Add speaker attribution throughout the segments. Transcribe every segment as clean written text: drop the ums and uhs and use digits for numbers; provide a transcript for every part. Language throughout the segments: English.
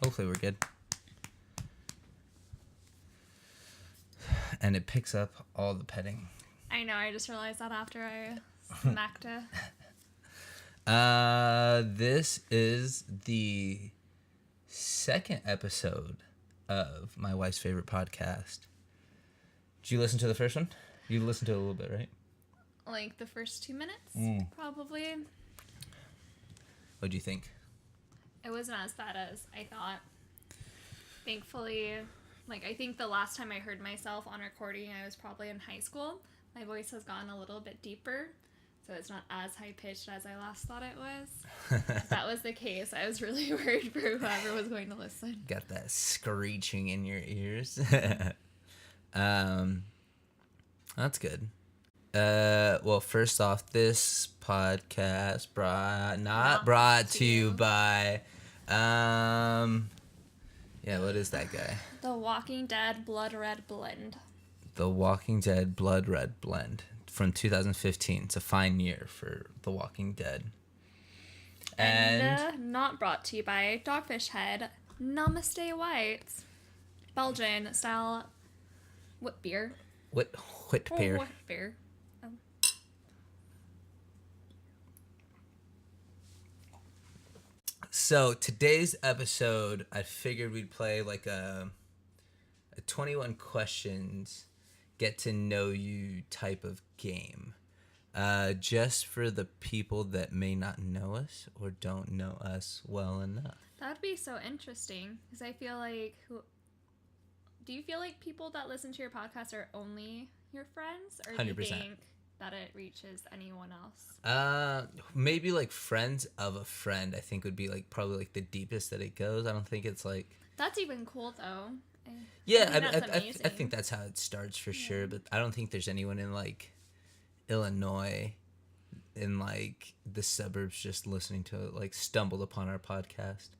Speaker 1: Hopefully we're good. And it picks up all the petting.
Speaker 2: I know, I just realized that after I smacked it.
Speaker 1: This is the second episode of my wife's favorite podcast. Did you listen to the first one? You listened to it a little bit, right?
Speaker 2: Like the first 2 minutes, probably.
Speaker 1: What'd you think?
Speaker 2: It wasn't as bad as I thought. Thankfully, I think the last time I heard myself on recording, I was probably in high school. My voice has gotten a little bit deeper, so it's not as high-pitched as I last thought it was. If that was the case, I was really worried for whoever was going to listen.
Speaker 1: Got that screeching in your ears. That's good. Well, first off, this podcast not brought to you by, what is that guy?
Speaker 2: The Walking Dead Blood Red Blend.
Speaker 1: The Walking Dead Blood Red Blend from 2015. It's a fine year for The Walking Dead.
Speaker 2: And not brought to you by Dogfish Head Namaste Whites. Belgian style wit beer.
Speaker 1: Wit beer.
Speaker 2: Wit beer. Oh.
Speaker 1: So today's episode, I figured we'd play like a 21 questions, get to know you type of game. Just for the people that may not know us or don't know us well enough.
Speaker 2: That would be so interesting because I feel like do you feel like people that listen to your podcast are only your friends, or do
Speaker 1: 100%.
Speaker 2: you think that it reaches anyone else?
Speaker 1: Maybe like friends of a friend, I think would be like probably like the deepest that it goes. I don't think it's like...
Speaker 2: That's even cool though.
Speaker 1: I think that's how it starts for sure, but I don't think there's anyone in like Illinois in like the suburbs just listening to it, like stumbled upon our podcast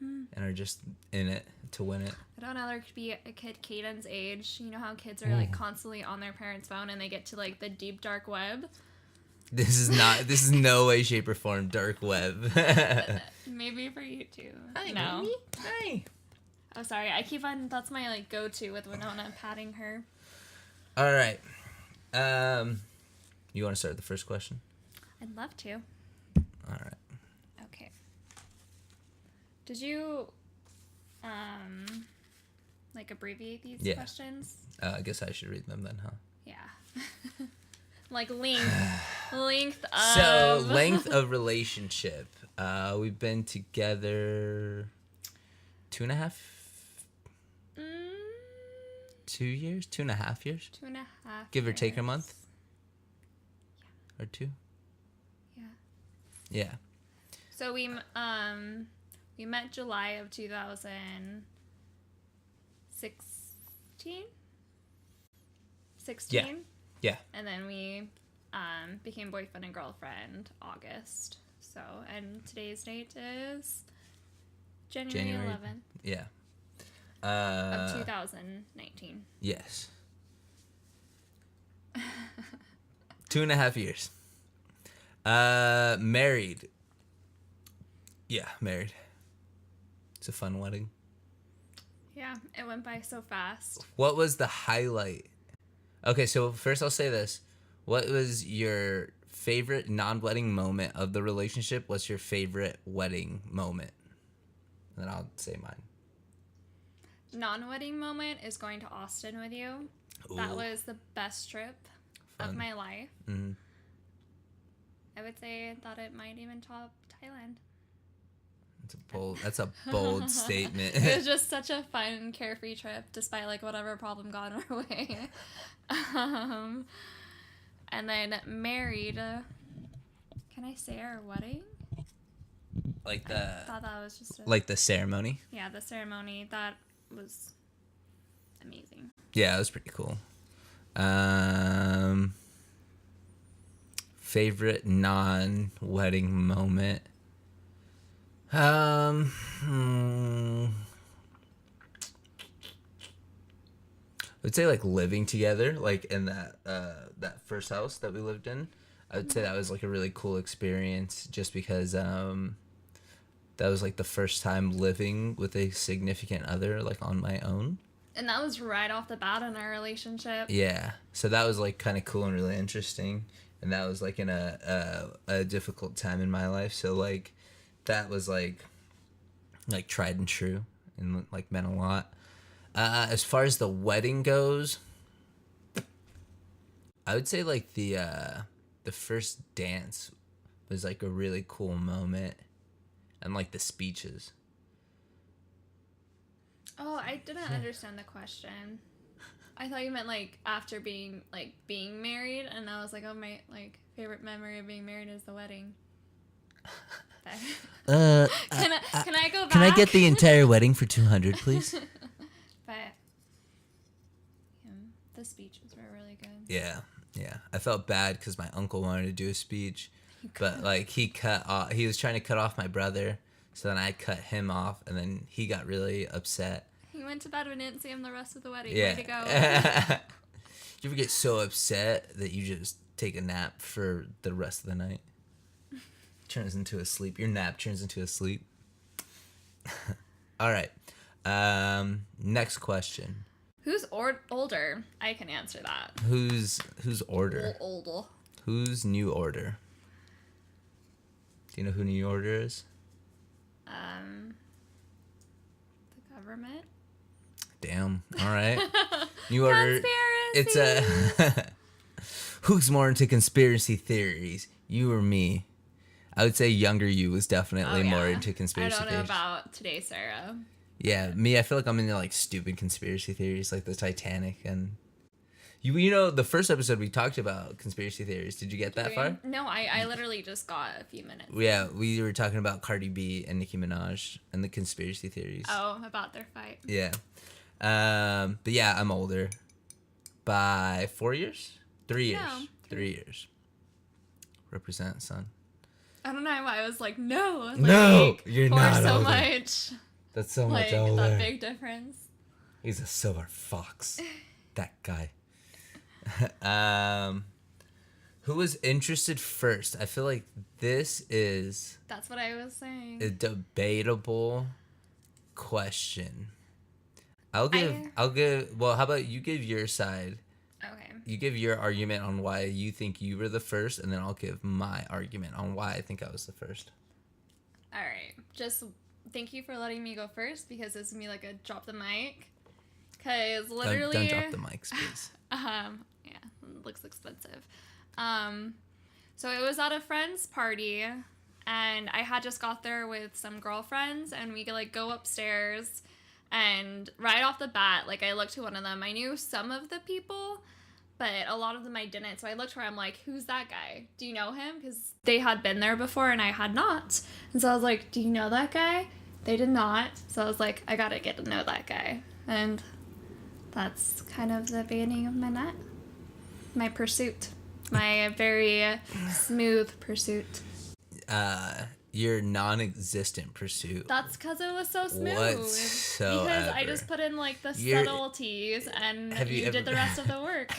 Speaker 1: and are just in it to win it.
Speaker 2: I don't know, there could be a kid Caden's age. You know how kids are like constantly on their parents' phone and they get to like the deep dark web?
Speaker 1: This is no way, shape, or form dark web.
Speaker 2: Maybe for you too.
Speaker 1: Hi,
Speaker 2: no.
Speaker 1: Mimi. Hi.
Speaker 2: Oh, sorry. I keep on. That's my like go-to with Winona, patting her.
Speaker 1: All right. You want to start with the first question?
Speaker 2: I'd love to.
Speaker 1: All right.
Speaker 2: Okay. Did you, abbreviate these questions?
Speaker 1: I guess I should read them then, huh?
Speaker 2: Yeah. Like length of.
Speaker 1: So length of relationship. We've been together 2.5. 2 years? 2.5 years?
Speaker 2: 2.5.
Speaker 1: Give or take a month?
Speaker 2: Yeah.
Speaker 1: Or two?
Speaker 2: Yeah.
Speaker 1: Yeah.
Speaker 2: So we met July of 2016? 16?
Speaker 1: Yeah.
Speaker 2: And then we became boyfriend and girlfriend August. So, and today's date is January 11th.
Speaker 1: Yeah.
Speaker 2: Of 2019.
Speaker 1: Yes. 2.5 years. Married. Yeah, married. It's a fun wedding.
Speaker 2: Yeah, it went by so fast.
Speaker 1: What was the highlight? Okay, so first I'll say this. What was your favorite non-wedding moment of the relationship? What's your favorite wedding moment? And then I'll say mine.
Speaker 2: Non-wedding moment is going to Austin with you. Ooh. That was the best trip of my life.
Speaker 1: Mm-hmm.
Speaker 2: I would say that it might even top Thailand.
Speaker 1: That's a bold statement.
Speaker 2: It was just such a fun, carefree trip, despite like whatever problem got in our way. And then married. Can I say our wedding?
Speaker 1: Like the.
Speaker 2: I thought that was just
Speaker 1: like the ceremony.
Speaker 2: Yeah, the ceremony. That was amazing.
Speaker 1: Yeah, it was pretty cool. Favorite non-wedding moment. I would say like living together, like in that first house that we lived in. I would say that was like a really cool experience, just because that was like the first time living with a significant other, like on my own.
Speaker 2: And that was right off the bat in our relationship.
Speaker 1: Yeah, so that was like kind of cool and really interesting, and that was like in a difficult time in my life. So like that was like tried and true, and like meant a lot. As far as the wedding goes, I would say like the first dance was like a really cool moment, and like the speeches.
Speaker 2: Oh, I didn't understand the question. I thought you meant like after being married, and I was like, oh, my like favorite memory of being married is the wedding. Can I go back?
Speaker 1: Can I get the entire wedding for $200, please?
Speaker 2: But yeah, the speeches were really good.
Speaker 1: Yeah. I felt bad because my uncle wanted to do a speech, but like he was trying to cut off my brother, so then I cut him off, and then he got really upset.
Speaker 2: He went to bed and didn't see him the rest of the wedding.
Speaker 1: Yeah.
Speaker 2: Way to go.
Speaker 1: You ever get so upset that you just take a nap for the rest of the night? Turns into a sleep. Your nap turns into a sleep. All right. Next question.
Speaker 2: Who's older? I can answer that.
Speaker 1: Who's Order?
Speaker 2: Older.
Speaker 1: Who's New Order? Do you know who New Order is?
Speaker 2: The government.
Speaker 1: Damn. All right. New Order.
Speaker 2: Conspiracy.
Speaker 1: It's a. Who's more into conspiracy theories? You or me? I would say younger you was definitely more into conspiracy
Speaker 2: I don't know
Speaker 1: theories.
Speaker 2: about today, Sarah.
Speaker 1: Yeah, me. I feel like I'm into like stupid conspiracy theories, like the Titanic, and you know the first episode we talked about conspiracy theories. Did you get that far?
Speaker 2: No, I literally just got a few minutes.
Speaker 1: Yeah, we were talking about Cardi B and Nicki Minaj and the conspiracy theories.
Speaker 2: Oh, about their fight.
Speaker 1: Yeah. But yeah, I'm older by 4 years, 3 years,
Speaker 2: No.
Speaker 1: 3 years. Represent, son.
Speaker 2: I don't know why I was like, no. Like,
Speaker 1: No, you're
Speaker 2: for
Speaker 1: not
Speaker 2: so
Speaker 1: older.
Speaker 2: much.
Speaker 1: That's so
Speaker 2: Like,
Speaker 1: much older.
Speaker 2: that big difference.
Speaker 1: He's a silver fox. That guy. Who was interested first? I feel like this is
Speaker 2: That's what I was saying.
Speaker 1: a debatable question. I'll give. Well, how about you give your side?
Speaker 2: Okay.
Speaker 1: You give your argument on why you think you were the first, and then I'll give my argument on why I think I was the first.
Speaker 2: All right. Just thank you for letting me go first, because this is me like a drop the mic. Because literally.
Speaker 1: Don't drop the mics, please.
Speaker 2: Yeah, it looks expensive. So it was at a friend's party, and I had just got there with some girlfriends, and we like go upstairs, and right off the bat, like I looked to one of them. I knew some of the people, but a lot of them I didn't. So I looked where I'm like, who's that guy? Do you know him? Because they had been there before and I had not. And so I was like, do you know that guy? They did not. So I was like, I gotta get to know that guy. And that's kind of the beginning of my night. My pursuit. My very smooth pursuit.
Speaker 1: Your non-existent pursuit.
Speaker 2: That's because it was so smooth.
Speaker 1: Whatsoever.
Speaker 2: Because I just put in like the subtleties and you did the rest of the work.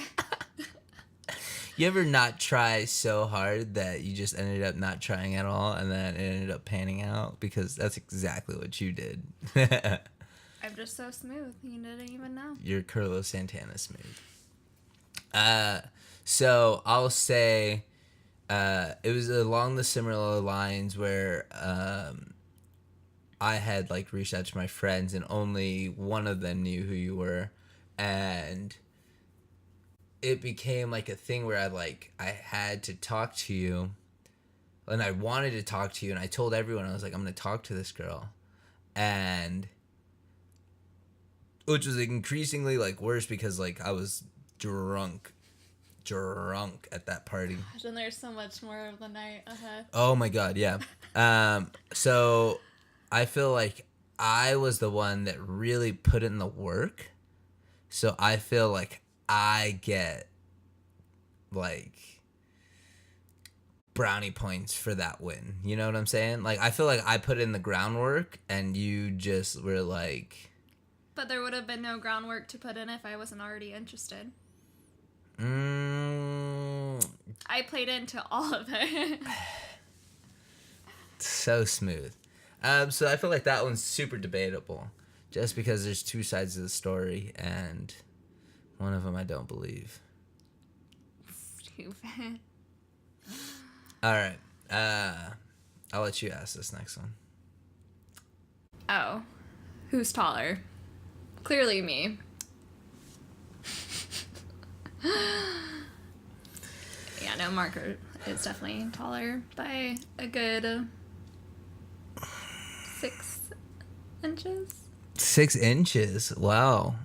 Speaker 1: You ever not try so hard that you just ended up not trying at all, and then it ended up panning out? Because that's exactly what you did.
Speaker 2: I'm just so smooth. You didn't even know.
Speaker 1: You're Carlos Santana smooth. So I'll say it was along the similar lines where I had like reached out to my friends, and only one of them knew who you were, and it became like a thing where I had to talk to you, and I wanted to talk to you, and I told everyone, I was like, I'm gonna talk to this girl, and which was increasingly like worse because like I was drunk at that party.
Speaker 2: Gosh, and there's so much more of the night ahead.
Speaker 1: Oh my god, yeah. So I feel like I was the one that really put in the work. So I feel like I get like brownie points for that win. You know what I'm saying? Like I feel like I put in the groundwork and you just were like.
Speaker 2: But there would have been no groundwork to put in if I wasn't already interested. I played into all of it.
Speaker 1: So smooth. So I feel like that one's super debatable, just because there's two sides of the story, and one of them I don't believe.
Speaker 2: Stupid.
Speaker 1: All right. I'll let you ask this next one.
Speaker 2: Oh. Who's taller? Clearly me. Yeah, no, Marco is definitely taller by a good 6 inches.
Speaker 1: 6 inches. Wow.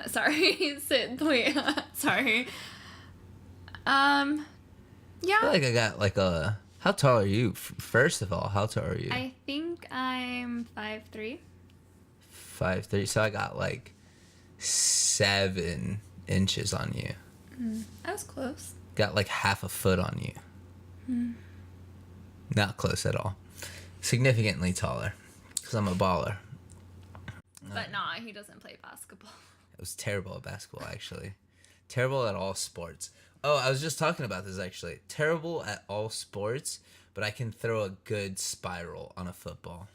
Speaker 2: Sorry, wait, sorry.
Speaker 1: I
Speaker 2: Yeah.
Speaker 1: feel like I got like a. How tall are you? First of all, how tall are you?
Speaker 2: I think I'm 5'3".
Speaker 1: 5'3". So I got like 7 inches on you.
Speaker 2: I was close.
Speaker 1: Got like half a foot on you. Not close at all. Significantly taller. Because I'm a baller.
Speaker 2: But nah, he doesn't play basketball.
Speaker 1: I was terrible at basketball, actually. Terrible at all sports. Oh, I was just talking about this, actually. Terrible at all sports, but I can throw a good spiral on a football.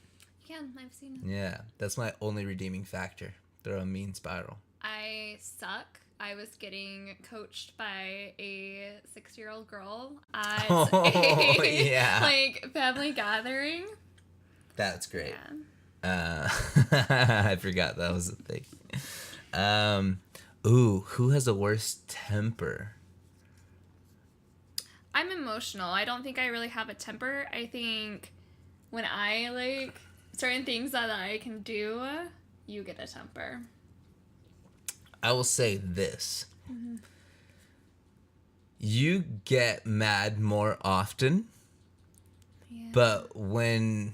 Speaker 2: You can, I've seen it.
Speaker 1: Yeah, that's my only redeeming factor. Throw a mean spiral.
Speaker 2: I suck. I was getting coached by a 6-year-old girl at a
Speaker 1: yeah.
Speaker 2: like family gathering.
Speaker 1: That's great.
Speaker 2: Yeah.
Speaker 1: I forgot that was a thing. Who has the worst temper?
Speaker 2: I'm emotional. I don't think I really have a temper. I think when I like certain things that I can do, you get a temper.
Speaker 1: I will say this. You get mad more often,
Speaker 2: Yeah.
Speaker 1: but when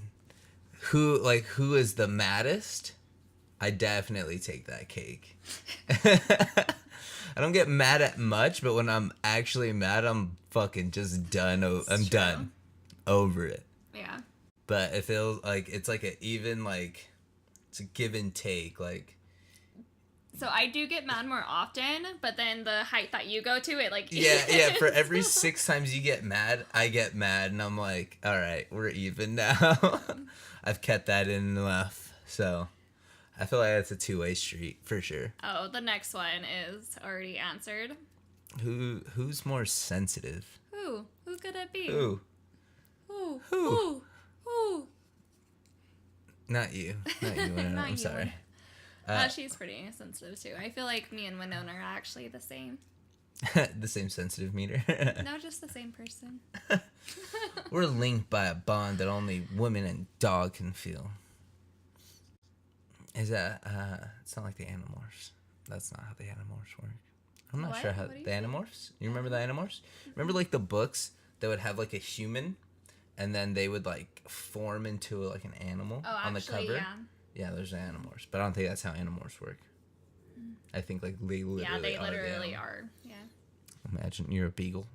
Speaker 1: who is the maddest, I definitely take that cake. I don't get mad at much, but when I'm actually mad, I'm fucking just done. I'm done over it.
Speaker 2: Yeah.
Speaker 1: But it feels like it's like a even like it's a give and take like.
Speaker 2: So I do get mad more often, but then the height that you go to, it like
Speaker 1: Yeah. For every 6 times you get mad, I get mad, and I'm like, all right, we're even now. I've kept that in enough, so I feel like it's a 2-way street for sure.
Speaker 2: Oh, the next one is already answered.
Speaker 1: Who's more sensitive?
Speaker 2: Who? Who could it be?
Speaker 1: Who?
Speaker 2: Who?
Speaker 1: Who?
Speaker 2: Who? Who?
Speaker 1: Not you. Winona.
Speaker 2: Not
Speaker 1: I'm
Speaker 2: you.
Speaker 1: sorry.
Speaker 2: She's pretty sensitive too. I feel like me and Winona are actually the same.
Speaker 1: The same sensitive meter.
Speaker 2: No, just the same person.
Speaker 1: We're linked by a bond that only women and dog can feel. Is that it's not like the Animorphs. That's not how the Animorphs work. I'm not
Speaker 2: What?
Speaker 1: sure how
Speaker 2: What do you
Speaker 1: the
Speaker 2: think?
Speaker 1: Animorphs. You remember the Animorphs? Remember like the books that would have like a human, and then they would like form into like an animal
Speaker 2: Oh,
Speaker 1: on the
Speaker 2: actually,
Speaker 1: cover.
Speaker 2: yeah.
Speaker 1: Yeah, there's Animorphs, but I don't think that's how Animorphs work. I think like they literally
Speaker 2: Yeah, they
Speaker 1: are the
Speaker 2: literally
Speaker 1: animal.
Speaker 2: are. Yeah.
Speaker 1: Imagine you're a beagle.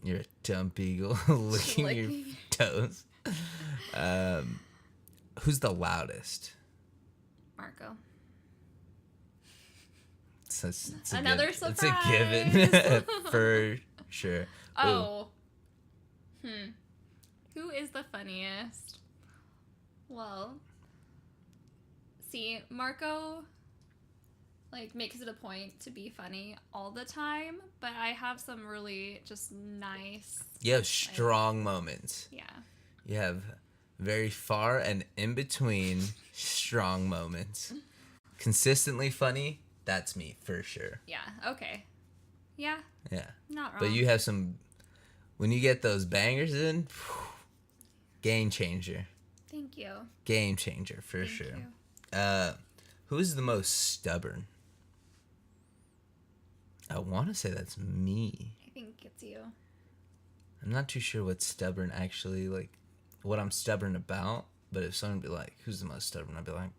Speaker 1: You're a dumb beagle licking your
Speaker 2: Licking.
Speaker 1: toes. Who's the loudest?
Speaker 2: Marco.
Speaker 1: It's
Speaker 2: Another
Speaker 1: It's a given
Speaker 2: surprise.
Speaker 1: for sure. Ooh.
Speaker 2: Oh. Who is the funniest? Well, see, Marco like makes it a point to be funny all the time, but I have some really just nice.
Speaker 1: You have strong moments.
Speaker 2: Yeah.
Speaker 1: You have very far and in between strong moments. Consistently funny, that's me for sure.
Speaker 2: Yeah. Okay. Yeah.
Speaker 1: Yeah.
Speaker 2: Not wrong.
Speaker 1: But you have some, when you get those bangers in, game changer.
Speaker 2: Thank you.
Speaker 1: Game changer for
Speaker 2: Thank
Speaker 1: sure.
Speaker 2: you.
Speaker 1: Who's the most stubborn? I want to say that's me.
Speaker 2: I think it's you.
Speaker 1: I'm not too sure what stubborn actually, like, what I'm stubborn about. But if someone would be like, who's the most stubborn? I'd be like,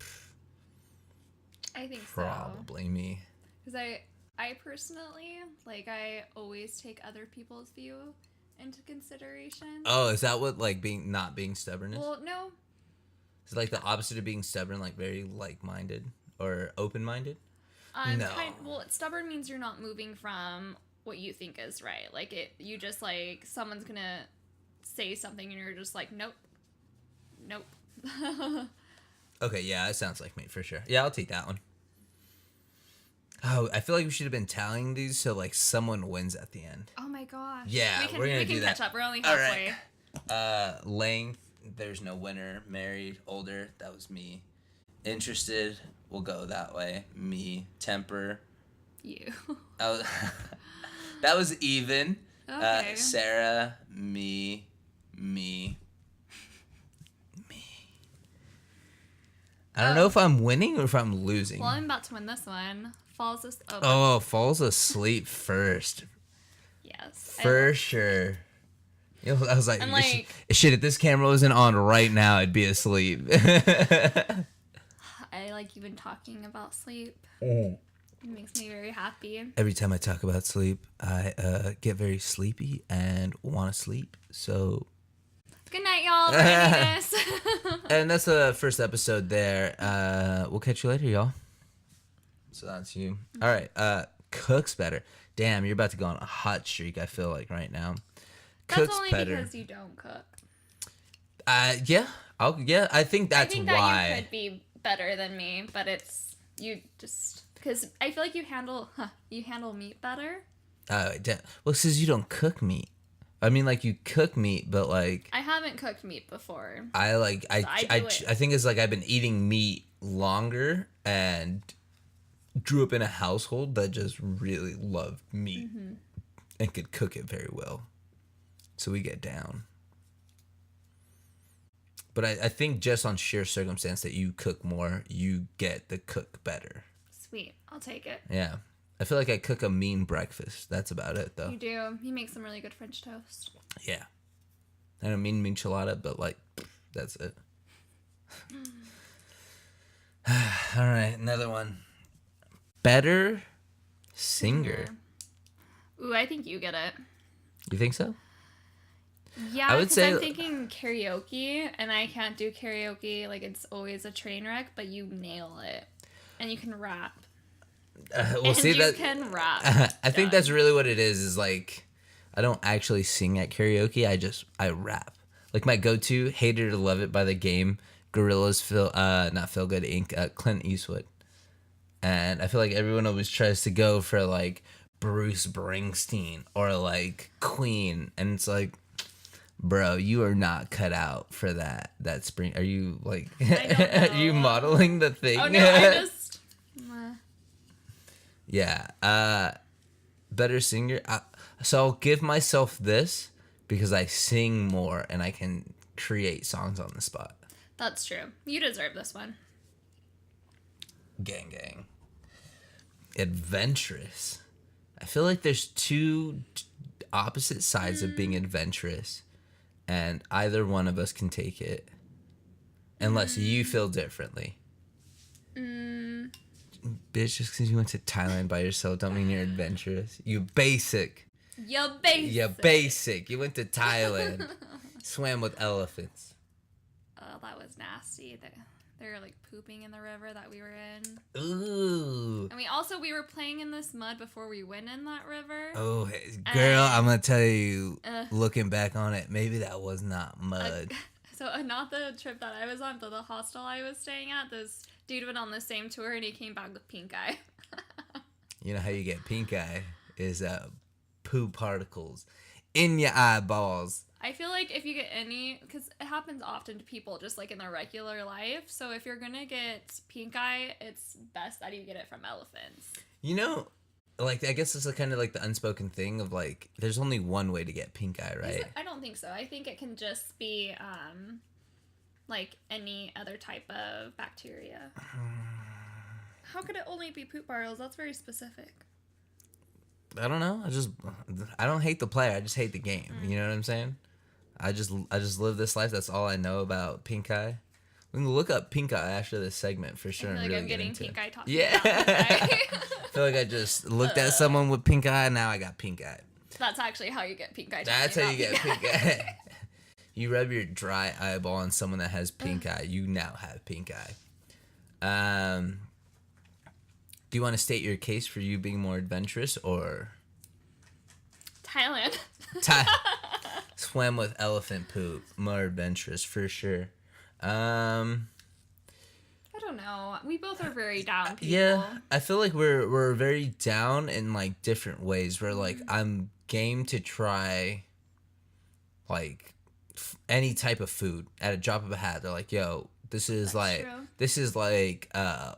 Speaker 2: I think
Speaker 1: probably me.
Speaker 2: Because I personally, like, I always take other people's view into consideration.
Speaker 1: Oh, is that what, like, not being stubborn is?
Speaker 2: Well, no.
Speaker 1: Is it like the opposite of being stubborn, like very like-minded or open-minded? No.
Speaker 2: Well, stubborn means you're not moving from what you think is right. Like, you just, like, someone's gonna say something and you're just like, nope, nope,
Speaker 1: Okay, yeah, that sounds like me for sure. Yeah, I'll take that one. Oh, I feel like we should have been tallying these so like someone wins at the end.
Speaker 2: Oh my gosh.
Speaker 1: Yeah, we're gonna do
Speaker 2: catch
Speaker 1: that.
Speaker 2: up. We're only
Speaker 1: All
Speaker 2: halfway.
Speaker 1: right. Length, there's no winner. Married, older, that was me. Interested, we'll go that way. Me. Temper,
Speaker 2: You.
Speaker 1: that was even.
Speaker 2: Okay.
Speaker 1: Sarah, me. I don't know if I'm winning or if I'm losing.
Speaker 2: Well, I'm about to win this one. Falls as
Speaker 1: Falls asleep first.
Speaker 2: Yes.
Speaker 1: For sure. You know, I was like,
Speaker 2: I'm like-
Speaker 1: shit, if this camera wasn't on right now, I'd be asleep.
Speaker 2: I like even talking about sleep. It makes me very happy.
Speaker 1: Every time I talk about sleep, I get very sleepy and want to sleep. So,
Speaker 2: Good night, y'all. For ending this.
Speaker 1: and that's the first episode there. We'll catch you later, y'all. So that's you. All right. Cooks better. Damn, you're about to go on a hot streak, I feel like, right now.
Speaker 2: That's
Speaker 1: Cooks
Speaker 2: only
Speaker 1: better.
Speaker 2: because you don't cook.
Speaker 1: Yeah. I think that's
Speaker 2: I think
Speaker 1: why.
Speaker 2: that you could be better than me, but it's you just because I feel like you handle meat better.
Speaker 1: Well, since you don't cook meat. I mean, like, you cook meat, but, like...
Speaker 2: I haven't cooked meat before.
Speaker 1: I think it's like I've been eating meat longer and grew up in a household that just really loved meat and could cook it very well. So we get down. But I think just on sheer circumstance that you cook more, you get the cook better.
Speaker 2: Sweet. I'll take it.
Speaker 1: Yeah. I feel like I cook a mean breakfast. That's about it, though.
Speaker 2: You do. You make some really good French toast.
Speaker 1: Yeah. I don't mean enchilada, but, like, that's it. All right, another one. Better singer.
Speaker 2: Ooh, I think you get it.
Speaker 1: You think so?
Speaker 2: Yeah,
Speaker 1: I would
Speaker 2: because
Speaker 1: say-
Speaker 2: I'm thinking karaoke, and I can't do karaoke. Like, it's always a train wreck, but you nail it. And you can rap.
Speaker 1: We'll see that.
Speaker 2: Can rap.
Speaker 1: I think that's really what it is like, I don't actually sing at karaoke. I rap. Like, my go-to, Hate It or Love It by The Game, Gorillaz, not Feel Good Inc., Clint Eastwood. And I feel like everyone always tries to go for, like, Bruce Springsteen or, like, Queen. And it's like, bro, you are not cut out for that spring. Are you, like,
Speaker 2: I
Speaker 1: are you
Speaker 2: don't know.
Speaker 1: modeling the thing?
Speaker 2: Oh, no, I just...
Speaker 1: Yeah. Better singer. So I'll give myself this because I sing more and I can create songs on the spot.
Speaker 2: That's true. You deserve this one.
Speaker 1: Gang. Adventurous. I feel like there's two opposite sides of being adventurous, and either one of us can take it. Unless you feel differently. Bitch, just because you went to Thailand by yourself don't mean you're adventurous. You basic.
Speaker 2: You're basic.
Speaker 1: You're basic. You went to Thailand. Swam with elephants.
Speaker 2: Oh, that was nasty. They were like pooping in the river that we were in.
Speaker 1: Ooh.
Speaker 2: And we were playing in this mud before we went in that river.
Speaker 1: Oh, hey, girl, I'm going to tell you, looking back on it, maybe that was not mud.
Speaker 2: So not the trip that I was on, but the hostel I was staying at, this dude went on the same tour and he came back with pink eye.
Speaker 1: You know how you get pink eye is poo particles in your eyeballs.
Speaker 2: I feel like if you get any, because it happens often to people just like in their regular life. So if you're going to get pink eye, it's best that you get it from elephants.
Speaker 1: You know, like, I guess it's kind of like the unspoken thing of like, there's only one way to get pink eye, right?
Speaker 2: I don't think so. I think it can just be like any other type of bacteria. How could it only be poop barrels? That's very specific.
Speaker 1: I don't know. I don't hate the player. I just hate the game. You know what I'm saying? I just live this life. That's all I know about pink eye. We can look up pink eye after this segment for sure.
Speaker 2: I feel
Speaker 1: and
Speaker 2: like
Speaker 1: really
Speaker 2: I'm getting pink eye talking
Speaker 1: Yeah.
Speaker 2: about pink eye.
Speaker 1: I feel like I just looked at someone with pink eye and now I got pink eye.
Speaker 2: That's actually how you get pink eye.
Speaker 1: That's how you get pink eye. You rub your dry eyeball on someone that has pink eye. You now have pink eye. Do you want to state your case for you being more adventurous or
Speaker 2: Thailand.
Speaker 1: swam with elephant poop? More adventurous for sure.
Speaker 2: I don't know. We both are very down people.
Speaker 1: Yeah, I feel like we're very down in like different ways. Where like I'm game to try like any type of food at a drop of a hat. They're like, "Yo, this is
Speaker 2: That's true.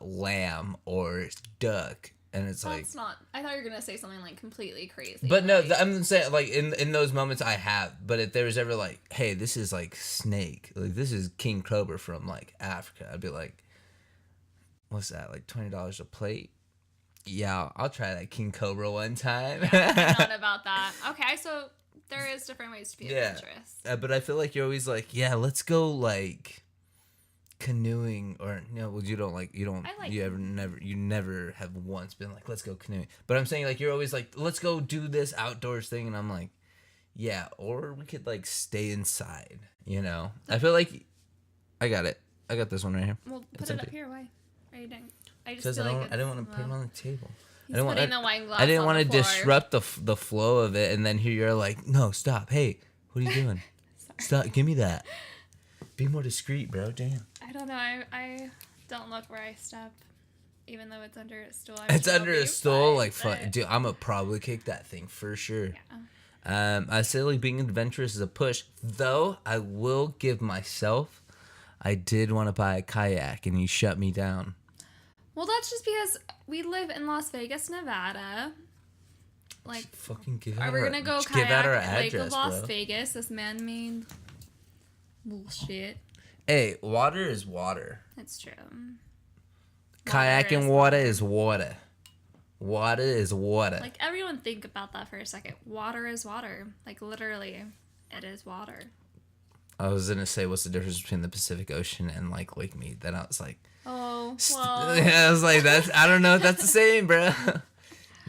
Speaker 1: lamb or duck," and it's like.
Speaker 2: That's not. I thought you were gonna say something like completely crazy.
Speaker 1: But no,
Speaker 2: like,
Speaker 1: I'm saying like in those moments I have. But if there was ever like, "Hey, this is like snake, like this is king cobra from like Africa," I'd be like, "What's that? Like $20 a plate?" Yeah, I'll try that king cobra one time.
Speaker 2: I'm not about that. Okay, so there is different ways to be
Speaker 1: Yeah.
Speaker 2: adventurous.
Speaker 1: But I feel like you're always like, yeah, let's go like canoeing, or well, you don't
Speaker 2: I like
Speaker 1: you never have once been like, let's go canoeing. But I'm saying like you're always like, let's go do this outdoors thing, and I'm like, yeah, or we could like stay inside. I feel like I got it. I got this one right here.
Speaker 2: Well, put
Speaker 1: It's
Speaker 2: it up
Speaker 1: empty.
Speaker 2: here. Why? Are you done? I just
Speaker 1: Because
Speaker 2: feel like
Speaker 1: I didn't want to put it on the table.
Speaker 2: He's
Speaker 1: I didn't
Speaker 2: putting
Speaker 1: want.
Speaker 2: the wine glass
Speaker 1: I didn't
Speaker 2: on
Speaker 1: want to
Speaker 2: the floor.
Speaker 1: disrupt the flow of it, and then here you're like, no, stop. Hey, what are you doing? Stop. Give me that. Be more discreet, bro. Damn.
Speaker 2: I don't know. I don't look where I step, even though it's under a stool.
Speaker 1: It's under a stool. Like,
Speaker 2: fuck.
Speaker 1: fuck, dude. I'm gonna probably kick that thing for sure.
Speaker 2: Yeah.
Speaker 1: I say like being adventurous is a push. Though I will give myself, I did want to buy a kayak, and you shut me down.
Speaker 2: Well, that's just because we live in Las Vegas, Nevada. Like,
Speaker 1: Fucking give
Speaker 2: are
Speaker 1: out
Speaker 2: we
Speaker 1: our,
Speaker 2: gonna go
Speaker 1: just
Speaker 2: kayak
Speaker 1: give out our
Speaker 2: at Lake
Speaker 1: address,
Speaker 2: of Las
Speaker 1: bro.
Speaker 2: Vegas? This man-made bullshit.
Speaker 1: Hey, water is water.
Speaker 2: That's true.
Speaker 1: Kayaking water is water. Water is water.
Speaker 2: Like, everyone think about that for a second. Water is water. Like, literally, it is water.
Speaker 1: I was gonna say, what's the difference between the Pacific Ocean and like Lake Mead? Then I was like,
Speaker 2: Oh, well.
Speaker 1: yeah, I was like, I don't know if that's the same, bro.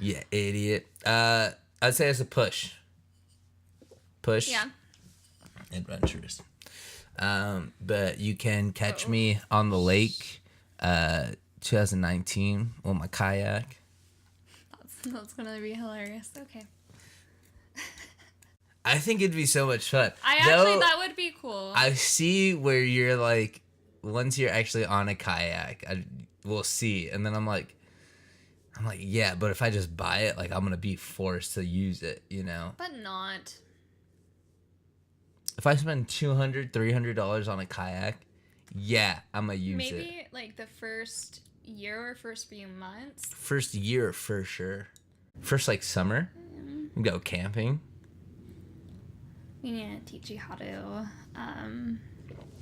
Speaker 1: Yeah, idiot. I'd say it's a push. Push.
Speaker 2: Yeah.
Speaker 1: Adventurous. But you can catch me on the lake, 2019 with my kayak.
Speaker 2: That's gonna be hilarious. Okay.
Speaker 1: I think it'd be so much fun.
Speaker 2: That would be cool.
Speaker 1: I see where you're like, once you're actually on a kayak, we'll see. And then I'm like, yeah, but if I just buy it, like I'm gonna be forced to use it,
Speaker 2: But not.
Speaker 1: If I spend $200-$300 on a kayak, yeah, I'm gonna use it.
Speaker 2: Maybe like the first year or first few months.
Speaker 1: First year for sure. First like summer, we go camping.
Speaker 2: We need to teach you how to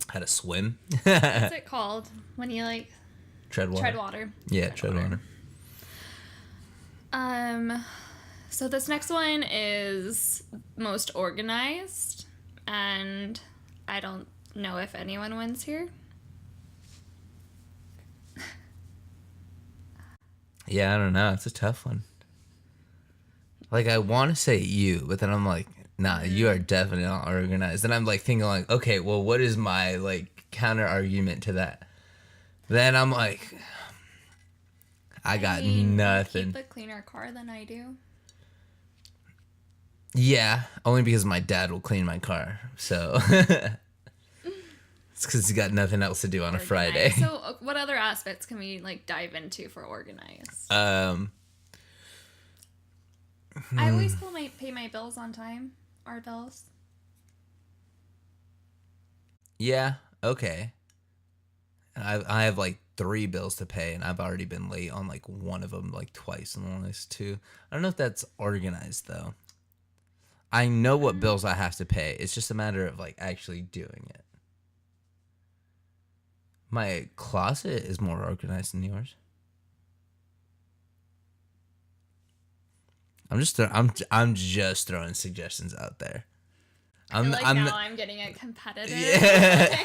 Speaker 1: How to swim.
Speaker 2: what's it called when you like
Speaker 1: Tread water.
Speaker 2: tread water.
Speaker 1: Yeah, tread water.
Speaker 2: So this next one is most organized, and I don't know if anyone wins here.
Speaker 1: Yeah, I don't know. It's a tough one. Like, I want to say you, but then I'm like, nah, you are definitely not organized. And I'm like thinking like, okay, well, what is my like counter argument to that? Then I'm like, I got nothing.
Speaker 2: You keep a cleaner car than I do.
Speaker 1: Yeah, only because my dad will clean my car. So it's because he got nothing else to do on a Friday.
Speaker 2: So what other aspects can we like dive into for organized? I always pay my bills on time. Our bills.
Speaker 1: Yeah, okay. I have like 3 bills to pay, and I've already been late on like one of them like twice in the last 2. I don't know if that's organized though. I know what bills I have to pay. It's just a matter of like actually doing it. My closet is more organized than yours. I'm just throwing suggestions out there.
Speaker 2: I'm getting it competitive.
Speaker 1: Yeah.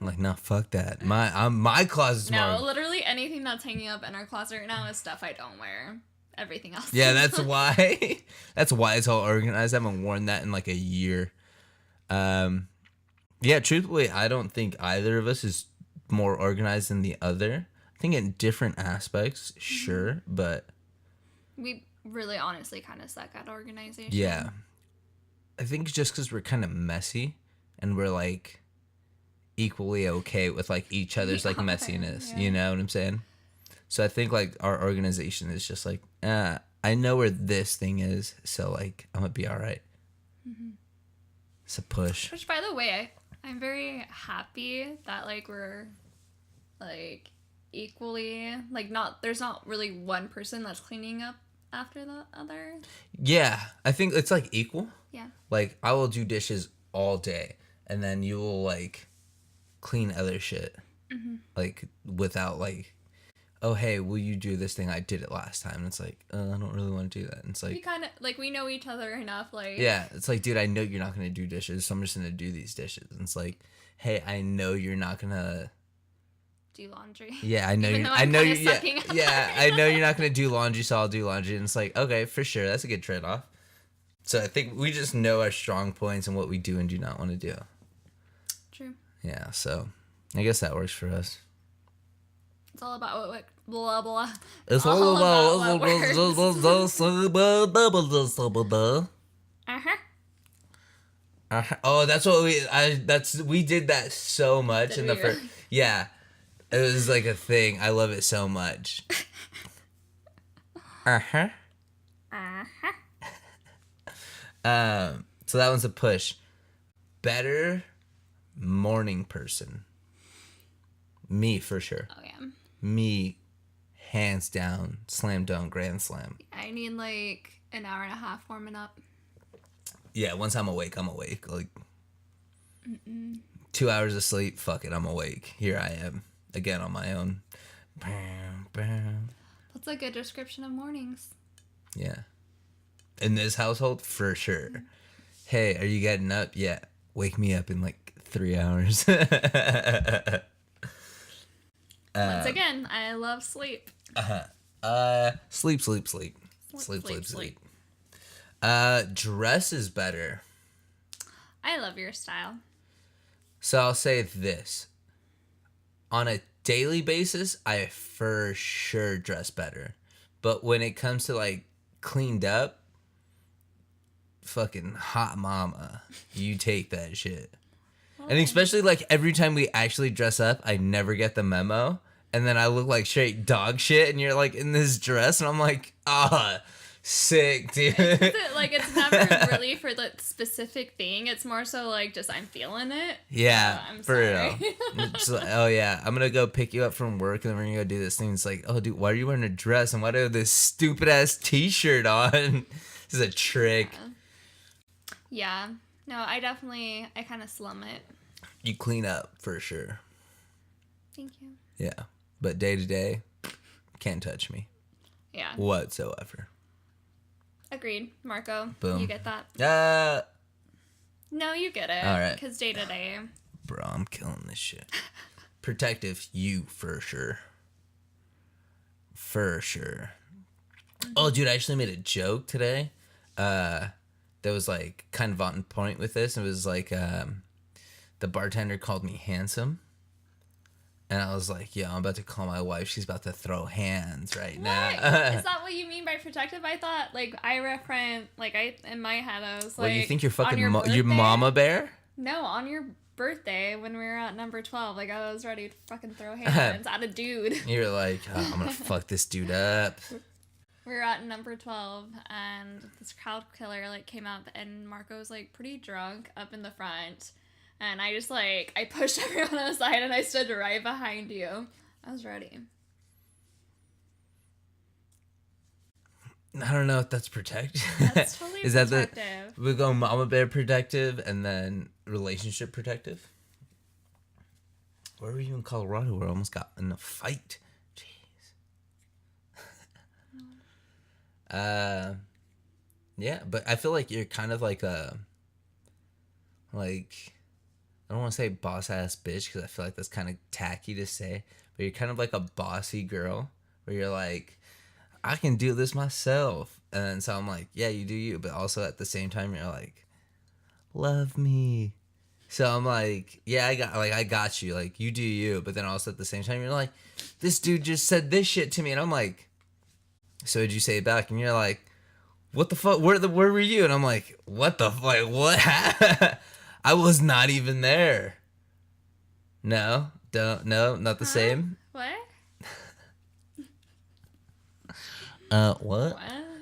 Speaker 1: I'm like, no, fuck that. My closet's
Speaker 2: No,
Speaker 1: more.
Speaker 2: literally anything that's hanging up in our closet right now is stuff I don't wear. Everything else.
Speaker 1: Yeah, that's why. That's why it's all organized. I haven't worn that in like a year. Yeah, truthfully, I don't think either of us is more organized than the other. I think in different aspects, sure, but
Speaker 2: we really honestly kind of suck at organization.
Speaker 1: yeah. I think just because we're kind of messy and we're like equally okay with like each other's like
Speaker 2: Yeah,
Speaker 1: messiness.
Speaker 2: yeah.
Speaker 1: You know what I'm saying? So I think like our organization is just like, I know where this thing is, so like I'm gonna be all right. It's a push.
Speaker 2: Which, by the way, I'm very happy that like we're like equally like not there's not really one person that's cleaning up after the other.
Speaker 1: Yeah, I think it's like equal.
Speaker 2: Yeah.
Speaker 1: Like I will do dishes all day, and then you will like clean other shit, like without like, oh hey, will you do this thing? I did it last time. And it's like, I don't really want to do that. And it's
Speaker 2: We
Speaker 1: like,
Speaker 2: kind of like we know each other enough. Like
Speaker 1: yeah, it's like, dude, I know you're not gonna do dishes, so I'm just gonna do these dishes. And it's like, hey, I know you're not gonna.
Speaker 2: do laundry.
Speaker 1: Yeah, I know
Speaker 2: Even
Speaker 1: you.
Speaker 2: though
Speaker 1: I
Speaker 2: I'm
Speaker 1: know
Speaker 2: kinda
Speaker 1: you. Yeah,
Speaker 2: sucking at
Speaker 1: yeah,
Speaker 2: that
Speaker 1: I
Speaker 2: right
Speaker 1: know
Speaker 2: now.
Speaker 1: you're not gonna do laundry, so I'll do laundry. And it's like, okay, for sure, that's a good trade off. So I think we just know our strong points and what we do and do not want to do.
Speaker 2: True.
Speaker 1: Yeah, so I guess that works for us.
Speaker 2: It's all about what blah blah.
Speaker 1: It's
Speaker 2: all
Speaker 1: all
Speaker 2: about what
Speaker 1: Oh, that's what we did that so much
Speaker 2: Did
Speaker 1: in the
Speaker 2: we
Speaker 1: first.
Speaker 2: really?
Speaker 1: Yeah, it was like a thing. I love it so much. Uh-huh. So that one's a push. Better morning person. Me for sure.
Speaker 2: Oh yeah.
Speaker 1: Me, hands down, slam dunk, grand slam.
Speaker 2: I need like an hour and a half warming up.
Speaker 1: Yeah, once I'm awake, I'm awake. Like 2 hours of sleep, fuck it, I'm awake. Here I am again on my own. Bam, bam.
Speaker 2: That's a good description of mornings.
Speaker 1: Yeah. In this household, for sure. Hey, are you getting up? Yeah. Wake me up in like 3 hours.
Speaker 2: Once again, I love sleep.
Speaker 1: Sleep. Sleep. Dress is better.
Speaker 2: I love your style.
Speaker 1: So I'll say this. On a daily basis, I for sure dress better. But when it comes to like cleaned up, fucking hot mama, you take that shit. And especially like every time we actually dress up, I never get the memo. And then I look like straight dog shit and you're like in this dress and I'm like, sick, dude.
Speaker 2: Like it's never really for the specific thing. It's more so like just I'm feeling it.
Speaker 1: Yeah,
Speaker 2: I'm
Speaker 1: for
Speaker 2: sorry.
Speaker 1: real. It's like, oh yeah, I'm gonna go pick you up from work and then we're gonna go do this thing. It's like, oh dude, why are you wearing a dress and why do you have this stupid ass t-shirt on? This is a trick.
Speaker 2: Yeah. No, I kind of slum it.
Speaker 1: You clean up for sure.
Speaker 2: Thank you.
Speaker 1: Yeah, but day to day, can't touch me
Speaker 2: Yeah.
Speaker 1: whatsoever.
Speaker 2: Agreed, Marco.
Speaker 1: Boom.
Speaker 2: You get that? No, you get it.
Speaker 1: All right.
Speaker 2: Because day to day.
Speaker 1: Bro, I'm killing this shit. Protective, you for sure. For sure. Oh, dude, I actually made a joke today. That was like kind of on point with this. It was like the bartender called me handsome. And I was like, yo, I'm about to call my wife. She's about to throw hands right now.
Speaker 2: Is that what you mean by protective? I thought, like, I reference, like, in my head, I was like,
Speaker 1: What, you think you're fucking
Speaker 2: on your
Speaker 1: your mama bear?
Speaker 2: No, on your birthday when we were at number 12, like, I was ready to fucking throw hands at a dude.
Speaker 1: You're like, oh, I'm gonna fuck this dude up.
Speaker 2: We were at number 12, and this crowd killer, like, came up, and Marco was, like, pretty drunk up in the front. And I just, like, I pushed everyone aside, and I stood right behind you. I was ready.
Speaker 1: I don't know if that's protective.
Speaker 2: That's totally
Speaker 1: Is that
Speaker 2: protective.
Speaker 1: we go mama bear protective and then relationship protective? Where were you in Colorado where I almost got in a fight? Jeez. Yeah, but I feel like you're kind of like a, like, I don't want to say boss ass bitch because I feel like that's kind of tacky to say, but you're kind of like a bossy girl where you're like, I can do this myself. And then so I'm like, yeah, you do you. But also at the same time, you're like, love me. So I'm like, yeah, I got you. Like, you do you. But then also at the same time, you're like, this dude just said this shit to me. And I'm like, so did you say it back? And you're like, what the fuck? Where were you? And I'm like, what the fuck? What? I was not even there. No, don't. No, not the same.
Speaker 2: What?
Speaker 1: What?
Speaker 2: What?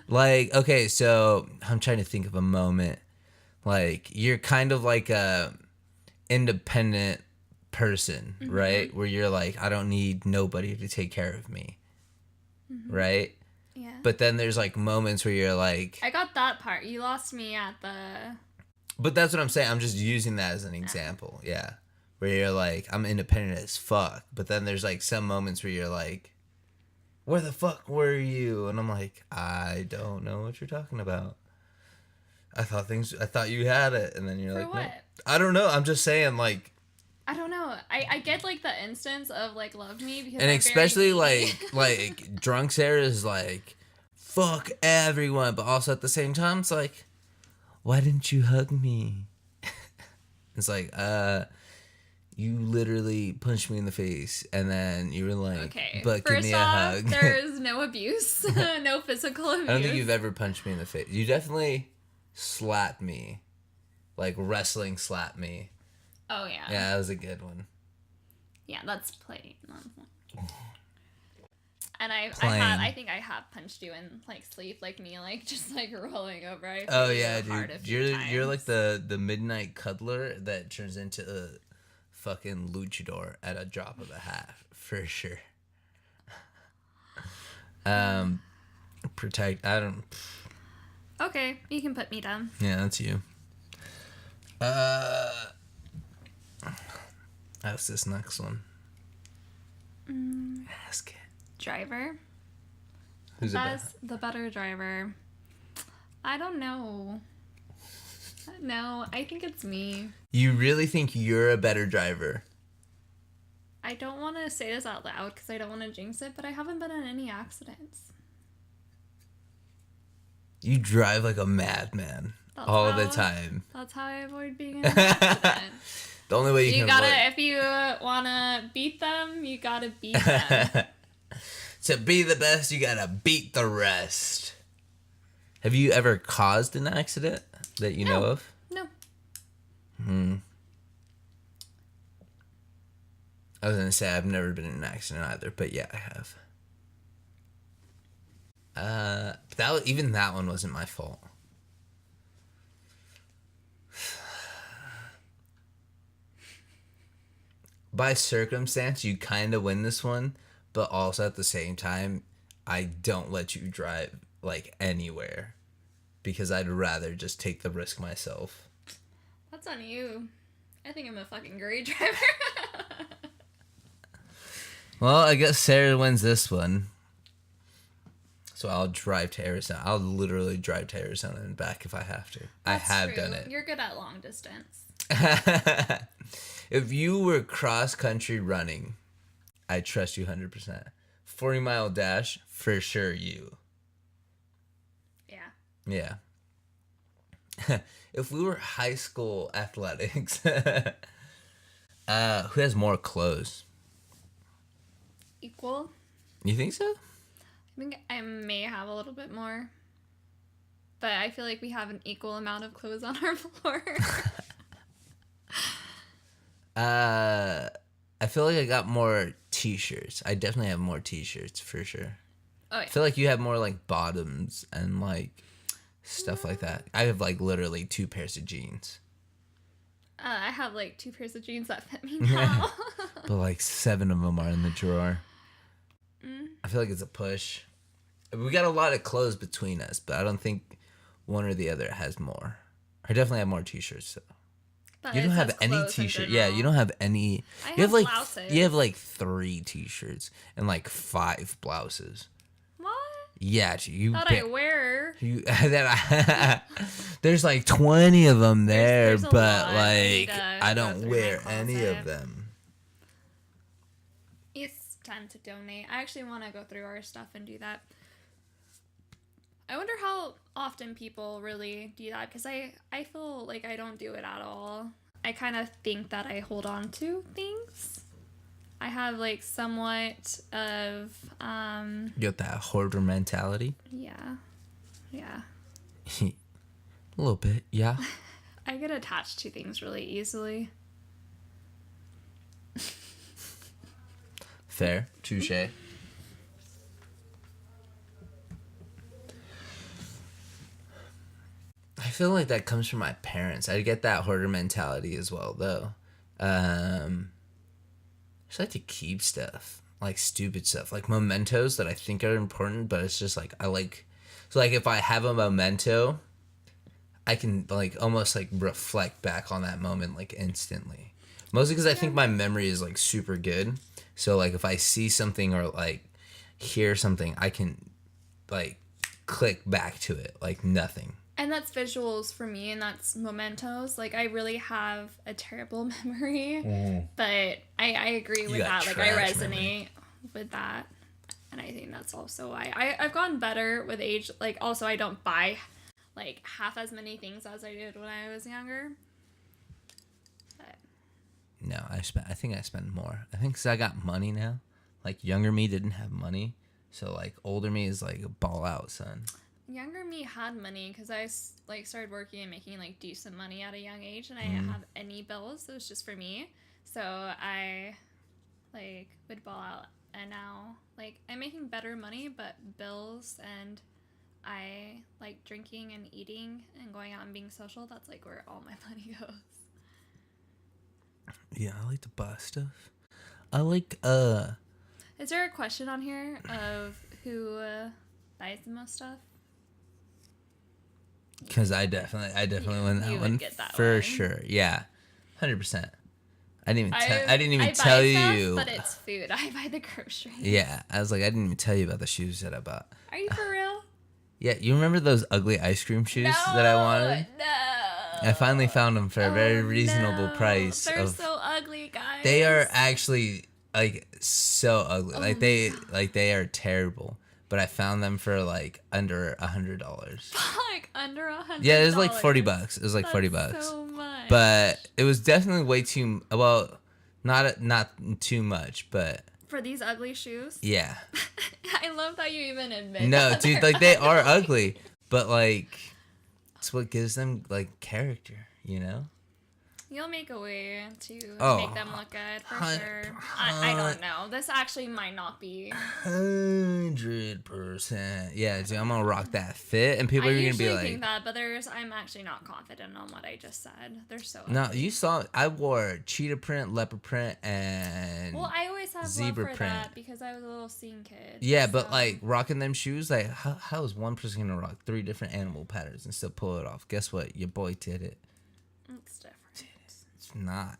Speaker 1: Like, okay, so I'm trying to think of a moment. Like, you're kind of like a independent person, right? Where you're like, I don't need nobody to take care of me, right?
Speaker 2: Yeah.
Speaker 1: But then there's like moments where you're like,
Speaker 2: I got that part. You lost me at the.
Speaker 1: but that's what I'm saying. I'm just using that as an example. Yeah. Where you're like, I'm independent as fuck. But then there's like some moments where you're like, where the fuck were you? And I'm like, I don't know what you're talking about. I thought you had it. And then you're
Speaker 2: For
Speaker 1: like,
Speaker 2: what?
Speaker 1: no. I don't know. I'm just saying, like,
Speaker 2: I don't know. I get like the instance of like love me because
Speaker 1: and
Speaker 2: I'm
Speaker 1: especially
Speaker 2: very needy.
Speaker 1: like drunk Sarah is like, fuck everyone. But also at the same time, it's like, why didn't you hug me? It's like, you literally punched me in the face, and then you were like,
Speaker 2: Okay.
Speaker 1: but give
Speaker 2: First
Speaker 1: me a
Speaker 2: off,
Speaker 1: hug.
Speaker 2: there is no abuse, no physical abuse.
Speaker 1: I don't think you've ever punched me in the face. You definitely slapped me, like wrestling slapped me.
Speaker 2: Oh yeah.
Speaker 1: Yeah, that was a good one.
Speaker 2: Yeah, that's play. And I
Speaker 1: Playing.
Speaker 2: think I have punched you in like sleep, like me, like just like rolling over. I
Speaker 1: Oh
Speaker 2: hit you
Speaker 1: yeah,
Speaker 2: hard a
Speaker 1: dude.
Speaker 2: few
Speaker 1: You're like
Speaker 2: times.
Speaker 1: the midnight cuddler that turns into a fucking luchador at a drop of a hat for sure. Protect. I don't.
Speaker 2: Okay, you can put me down.
Speaker 1: Yeah, that's you. That's this next one. Ask it.
Speaker 2: Driver.
Speaker 1: Who's it?
Speaker 2: That's the better driver. I don't know. No, I think it's me.
Speaker 1: You really think you're a better driver?
Speaker 2: I don't want to say this out loud because I don't want to jinx it, but I haven't been in any accidents.
Speaker 1: You drive like a madman
Speaker 2: That's
Speaker 1: all the
Speaker 2: how-
Speaker 1: time.
Speaker 2: That's how I avoid being in an accident.
Speaker 1: The only way you
Speaker 2: You
Speaker 1: can
Speaker 2: gotta,
Speaker 1: avoid
Speaker 2: if you wanna beat them, you gotta beat them.
Speaker 1: to be the best, you gotta beat the rest. Have you ever caused an accident that you know of?
Speaker 2: No.
Speaker 1: I was gonna say I've never been in an accident either, but yeah, I have. Even that one wasn't my fault. By circumstance, you kind of win this one, but also at the same time, I don't let you drive like anywhere because I'd rather just take the risk myself.
Speaker 2: That's on you. I think I'm a fucking great driver.
Speaker 1: Well, I guess Sarah wins this one. So I'll drive to Arizona. I'll literally drive to Arizona and back if I have to.
Speaker 2: That's
Speaker 1: I have
Speaker 2: true.
Speaker 1: done it.
Speaker 2: You're good at long distance.
Speaker 1: If you were cross country running, I trust you 100%. 40-mile dash, for sure you.
Speaker 2: Yeah.
Speaker 1: Yeah. If we were high school athletics, who has more clothes?
Speaker 2: Equal.
Speaker 1: You think so?
Speaker 2: I think I may have a little bit more. But I feel like we have an equal amount of clothes on our floor.
Speaker 1: I feel like I got more t-shirts. I definitely have more t-shirts for sure.
Speaker 2: Oh, yeah.
Speaker 1: I feel like you have more like bottoms and like stuff like that. I have like literally 2 pairs of jeans.
Speaker 2: I have like 2 pairs of jeans that fit me now.
Speaker 1: But like 7 of them are in the drawer. I feel like it's a push. We got a lot of clothes between us, but I don't think one or the other has more. I definitely have more t-shirts. So.
Speaker 2: But
Speaker 1: You
Speaker 2: it
Speaker 1: don't have
Speaker 2: says
Speaker 1: any
Speaker 2: clothes in
Speaker 1: t-shirt. Yeah,
Speaker 2: general.
Speaker 1: you don't have any.
Speaker 2: I
Speaker 1: You have
Speaker 2: have
Speaker 1: like
Speaker 2: blouses.
Speaker 1: you have like 3 t-shirts and like 5 blouses.
Speaker 2: What?
Speaker 1: Yeah, you.
Speaker 2: That I wear.
Speaker 1: There's like 20 of them there,
Speaker 2: There's a
Speaker 1: but
Speaker 2: lot. I need
Speaker 1: like
Speaker 2: to
Speaker 1: I
Speaker 2: go
Speaker 1: don't
Speaker 2: through
Speaker 1: wear
Speaker 2: my
Speaker 1: any
Speaker 2: closet.
Speaker 1: of them.
Speaker 2: It's time to donate. I actually want to go through our stuff and do that. I wonder how often people really do that because I feel like I don't do it at all. I kind of think that I hold on to things. I have like somewhat of
Speaker 1: You got that hoarder mentality.
Speaker 2: yeah.
Speaker 1: A little bit, yeah.
Speaker 2: I get attached to things really easily.
Speaker 1: Fair. Touche. I feel like that comes from my parents. I get that hoarder mentality as well, though. I just like to keep stuff, like stupid stuff, like mementos that I think are important, but it's just like I like. So like if I have a memento, I can like almost like reflect back on that moment like instantly. Mostly because I think my memory is like super good. So like if I see something or like hear something, I can like click back to it like nothing.
Speaker 2: And that's visuals for me, and that's mementos. Like, I really have a terrible memory, but I agree with that. Like, I resonate with that. And I think that's also why I've gotten better with age. Like, also, I don't buy, like, half as many things as I did when I was younger. But.
Speaker 1: No, I think I spend more. I think because I got money now. Like, younger me didn't have money. So, like, older me is, like, a ball out, son.
Speaker 2: Younger me had money because I like started working and making like decent money at a young age, and I didn't have any bills. It was just for me, so I like would ball out. And now like I'm making better money, but bills, and I like drinking and eating and going out and being social. That's like where all my money goes.
Speaker 1: Yeah, I like to buy stuff. I like
Speaker 2: Is there a question on here of who buys the most stuff?
Speaker 1: Because I definitely win that one
Speaker 2: get that
Speaker 1: for
Speaker 2: one.
Speaker 1: sure. Yeah, 100%. I didn't even
Speaker 2: I
Speaker 1: tell
Speaker 2: buy stuff,
Speaker 1: you.
Speaker 2: but it's food. I buy the groceries.
Speaker 1: Yeah, I was like, I didn't even tell you about the shoes that I bought.
Speaker 2: Are you for real?
Speaker 1: Yeah, you remember those ugly ice cream shoes that I wanted?
Speaker 2: No.
Speaker 1: I finally found them for a very reasonable price.
Speaker 2: They're so ugly, guys.
Speaker 1: They are actually like so ugly. Like they are terrible. But I found them for like under $100.
Speaker 2: Like under $100.
Speaker 1: Yeah, it was like $40. It was like $40.
Speaker 2: So much.
Speaker 1: But it was definitely way too not too much, but
Speaker 2: for these ugly shoes.
Speaker 1: yeah.
Speaker 2: I love that you even admit.
Speaker 1: No,
Speaker 2: that
Speaker 1: dude, like they are ugly, but like it's what gives them like character, you know?
Speaker 2: You'll make a way to
Speaker 1: Oh,
Speaker 2: make them look good for sure. I don't know. This actually might not be.
Speaker 1: 100%. Yeah, dude, I'm gonna rock that fit, and people are gonna be like,
Speaker 2: think that, but I'm actually not confident on what I just said. They're so.
Speaker 1: No,
Speaker 2: ugly.
Speaker 1: you saw. I wore cheetah print, leopard print, and
Speaker 2: Well, I always have
Speaker 1: zebra
Speaker 2: love for
Speaker 1: print.
Speaker 2: that because I was a little scene kid.
Speaker 1: Yeah, but
Speaker 2: so.
Speaker 1: like rocking them shoes, like how is one person gonna rock 3 different animal patterns and still pull it off? Guess what? Your boy did it.
Speaker 2: It's different.
Speaker 1: It's not.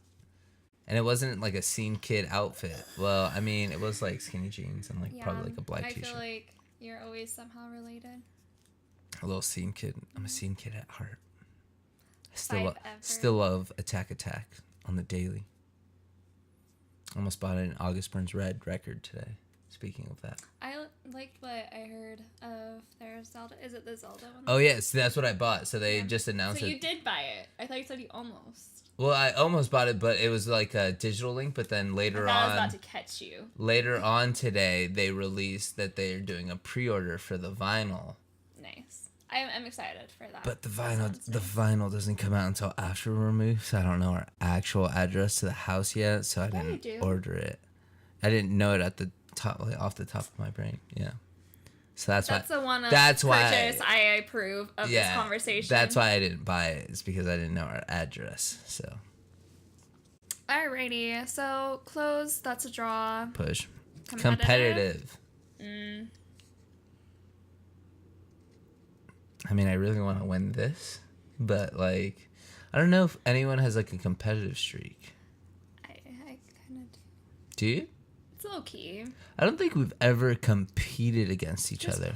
Speaker 1: And it wasn't like a scene kid outfit. Well, I mean, it was like skinny jeans and like probably like a black t-shirt.
Speaker 2: I feel like you're always somehow related.
Speaker 1: A little scene kid. I'm a scene kid at heart. I still love Attack on the daily. Almost bought an August Burns Red record today. Speaking of that.
Speaker 2: I liked what I heard of their Zelda. Is it the Zelda one?
Speaker 1: Oh, yes. That's what I bought. So they just announced it.
Speaker 2: So you did buy it. I thought you said you almost.
Speaker 1: Well, I almost bought it, but it was like a digital link. But then later on.
Speaker 2: I was about to catch you.
Speaker 1: Later on today, they released that they're doing a pre-order for the vinyl.
Speaker 2: Nice. I'm excited for that.
Speaker 1: But the vinyl doesn't come out until after we're moved, so I don't know our actual address to the house yet, so I didn't order it. I didn't know it at the top, like off the top of my brain. Yeah. So that's why.
Speaker 2: That's why I approve of this conversation.
Speaker 1: That's why I didn't buy it. It's because I didn't know our address. So.
Speaker 2: Alrighty. So close. That's a draw.
Speaker 1: Push. Competitive. I mean, I really want to win this, but like, I don't know if anyone has like a competitive streak.
Speaker 2: I kind of do.
Speaker 1: Do you?
Speaker 2: It's low key.
Speaker 1: I don't think we've ever competed against each other.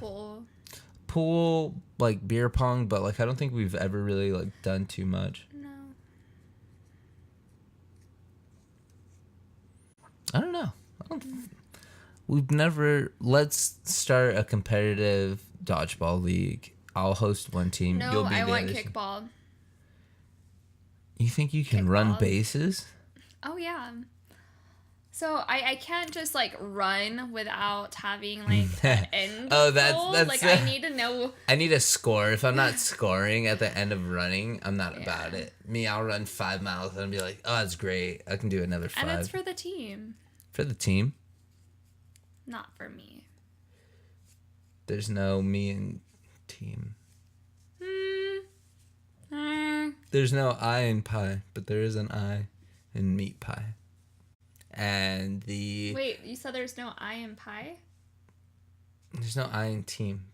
Speaker 1: Pool, like beer pong, but like I don't think we've ever really like done too much.
Speaker 2: No.
Speaker 1: I don't know. We've never. Let's start a competitive dodgeball league. I'll host one team.
Speaker 2: No,
Speaker 1: You'll be
Speaker 2: I
Speaker 1: the
Speaker 2: want
Speaker 1: other
Speaker 2: kickball.
Speaker 1: team. You think you can run bases?
Speaker 2: Oh yeah. So I can't just like run without having like an end goal.
Speaker 1: That's
Speaker 2: like I need to know.
Speaker 1: I need a score. If I'm not scoring at the end of running, I'm not about it. I'll run 5 miles and be like, oh, that's great. I can do another 5.
Speaker 2: And it's for the team.
Speaker 1: For the team?
Speaker 2: Not for me.
Speaker 1: There's no me and team. There's no I in pie, but there is an I in meat pie. And
Speaker 2: Wait, you said there's no I in pie?
Speaker 1: There's no I in team,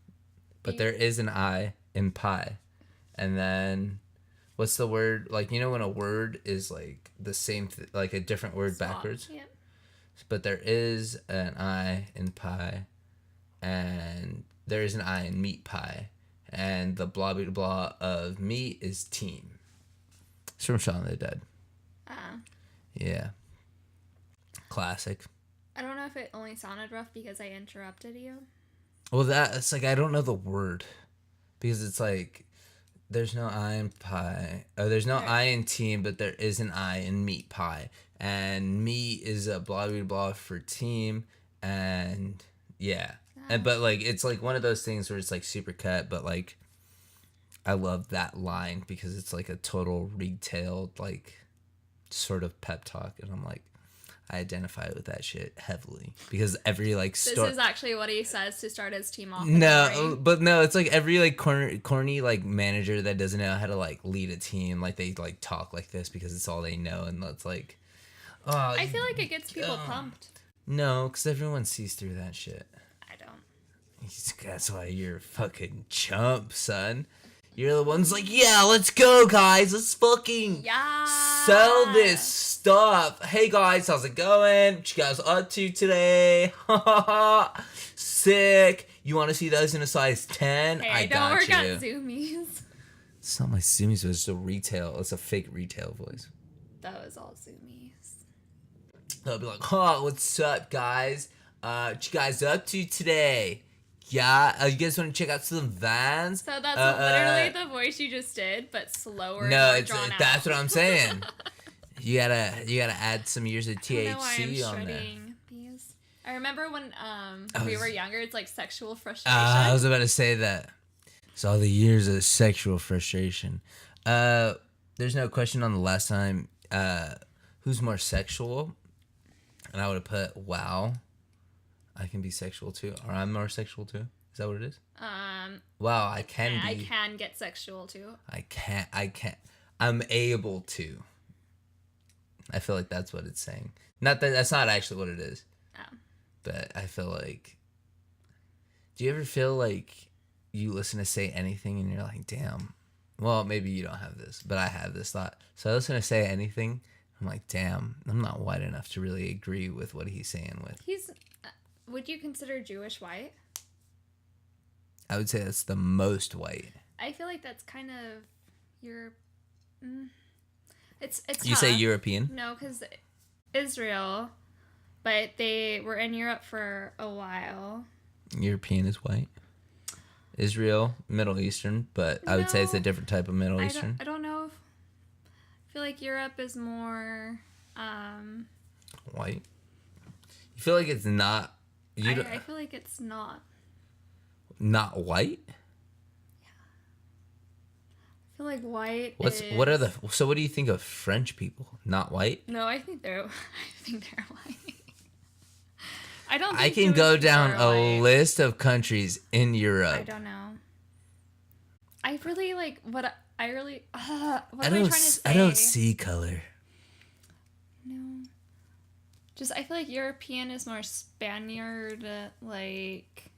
Speaker 1: but there is an I in pie. And then, what's the word? Like, you know when a word is like the same, like a different word backwards?
Speaker 2: Yep.
Speaker 1: But there is an I in pie, and there is an I in meat pie. And the blah blah blah of meat is team. It's from Shaun of the Dead. Yeah. Classic.
Speaker 2: I don't know if it only sounded rough because I interrupted you.
Speaker 1: Well, it's like I don't know the word because it's like there's no I in pie. There's no I in team, but there is an I in meat pie. And meat is a blah blah blah for team, and yeah. But like it's like one of those things where it's like super cut, but like I love that line because it's like a total retailed like sort of pep talk, and I'm like, I identify with that shit heavily because every like
Speaker 2: This is actually what he says to start his team off.
Speaker 1: No, but no, it's like every like corny like manager that doesn't know how to like lead a team, like they like talk like this because it's all they know, and it's like, oh,
Speaker 2: I feel like it gets people pumped.
Speaker 1: No, because everyone sees through that shit.
Speaker 2: I don't.
Speaker 1: That's why you're a fucking chump, son. You're the ones like, yeah, let's go, guys. Let's fucking sell this stuff. Hey, guys, how's it going? What you guys up to today? Sick. You want to see those in a size 10?
Speaker 2: Hey,
Speaker 1: I
Speaker 2: don't
Speaker 1: got
Speaker 2: work
Speaker 1: you.
Speaker 2: at Zoomies.
Speaker 1: It's not my Zoomies, it's a retail. It's a fake retail voice.
Speaker 2: That was all Zoomies.
Speaker 1: They'll be like, what's up, guys? What you guys up to today? Yeah, you guys want to check out some Vans?
Speaker 2: So that's literally the voice you just did, but slower.
Speaker 1: No,
Speaker 2: and more drawn out.
Speaker 1: That's what I'm saying. You gotta add some years of THC
Speaker 2: I don't know why I'm
Speaker 1: on there.
Speaker 2: shredding these. I remember when we were younger, it's like sexual frustration.
Speaker 1: I was about to say that. It's all the years of sexual frustration. There's no question on the last time. Who's more sexual? And I would have put wow. I can be sexual too, or I'm more sexual too. Is that what it is? Wow, I can be.
Speaker 2: I can get sexual too.
Speaker 1: I can't. I'm able to. I feel like that's what it's saying. Not that that's not actually what it is.
Speaker 2: Oh.
Speaker 1: But I feel like. Do you ever feel like you listen to Say Anything and you're like, damn. Well, maybe you don't have this, but I have this thought. So I listen to Say Anything. I'm like, damn, I'm not white enough to really agree with what he's saying with.
Speaker 2: Would you consider Jewish white?
Speaker 1: I would say that's the most white.
Speaker 2: I feel like that's kind of it's
Speaker 1: You
Speaker 2: tough.
Speaker 1: say European?
Speaker 2: No, because Israel, but they were in Europe for a while.
Speaker 1: European is white. Israel, Middle Eastern, but I would say it's a different type of Middle Eastern.
Speaker 2: I don't know. I feel like Europe is more
Speaker 1: white. You feel like it's not.
Speaker 2: I feel like it's not.
Speaker 1: Not white?
Speaker 2: Yeah. I feel like white.
Speaker 1: So what do you think of French people? Not white?
Speaker 2: No, I think they're white. I don't think
Speaker 1: I can
Speaker 2: Jewish
Speaker 1: go
Speaker 2: people
Speaker 1: down
Speaker 2: are
Speaker 1: a
Speaker 2: white.
Speaker 1: list of countries in Europe.
Speaker 2: I don't know. I really like what am I trying to say?
Speaker 1: I don't see color.
Speaker 2: No. Just I feel like European is more Spaniard, like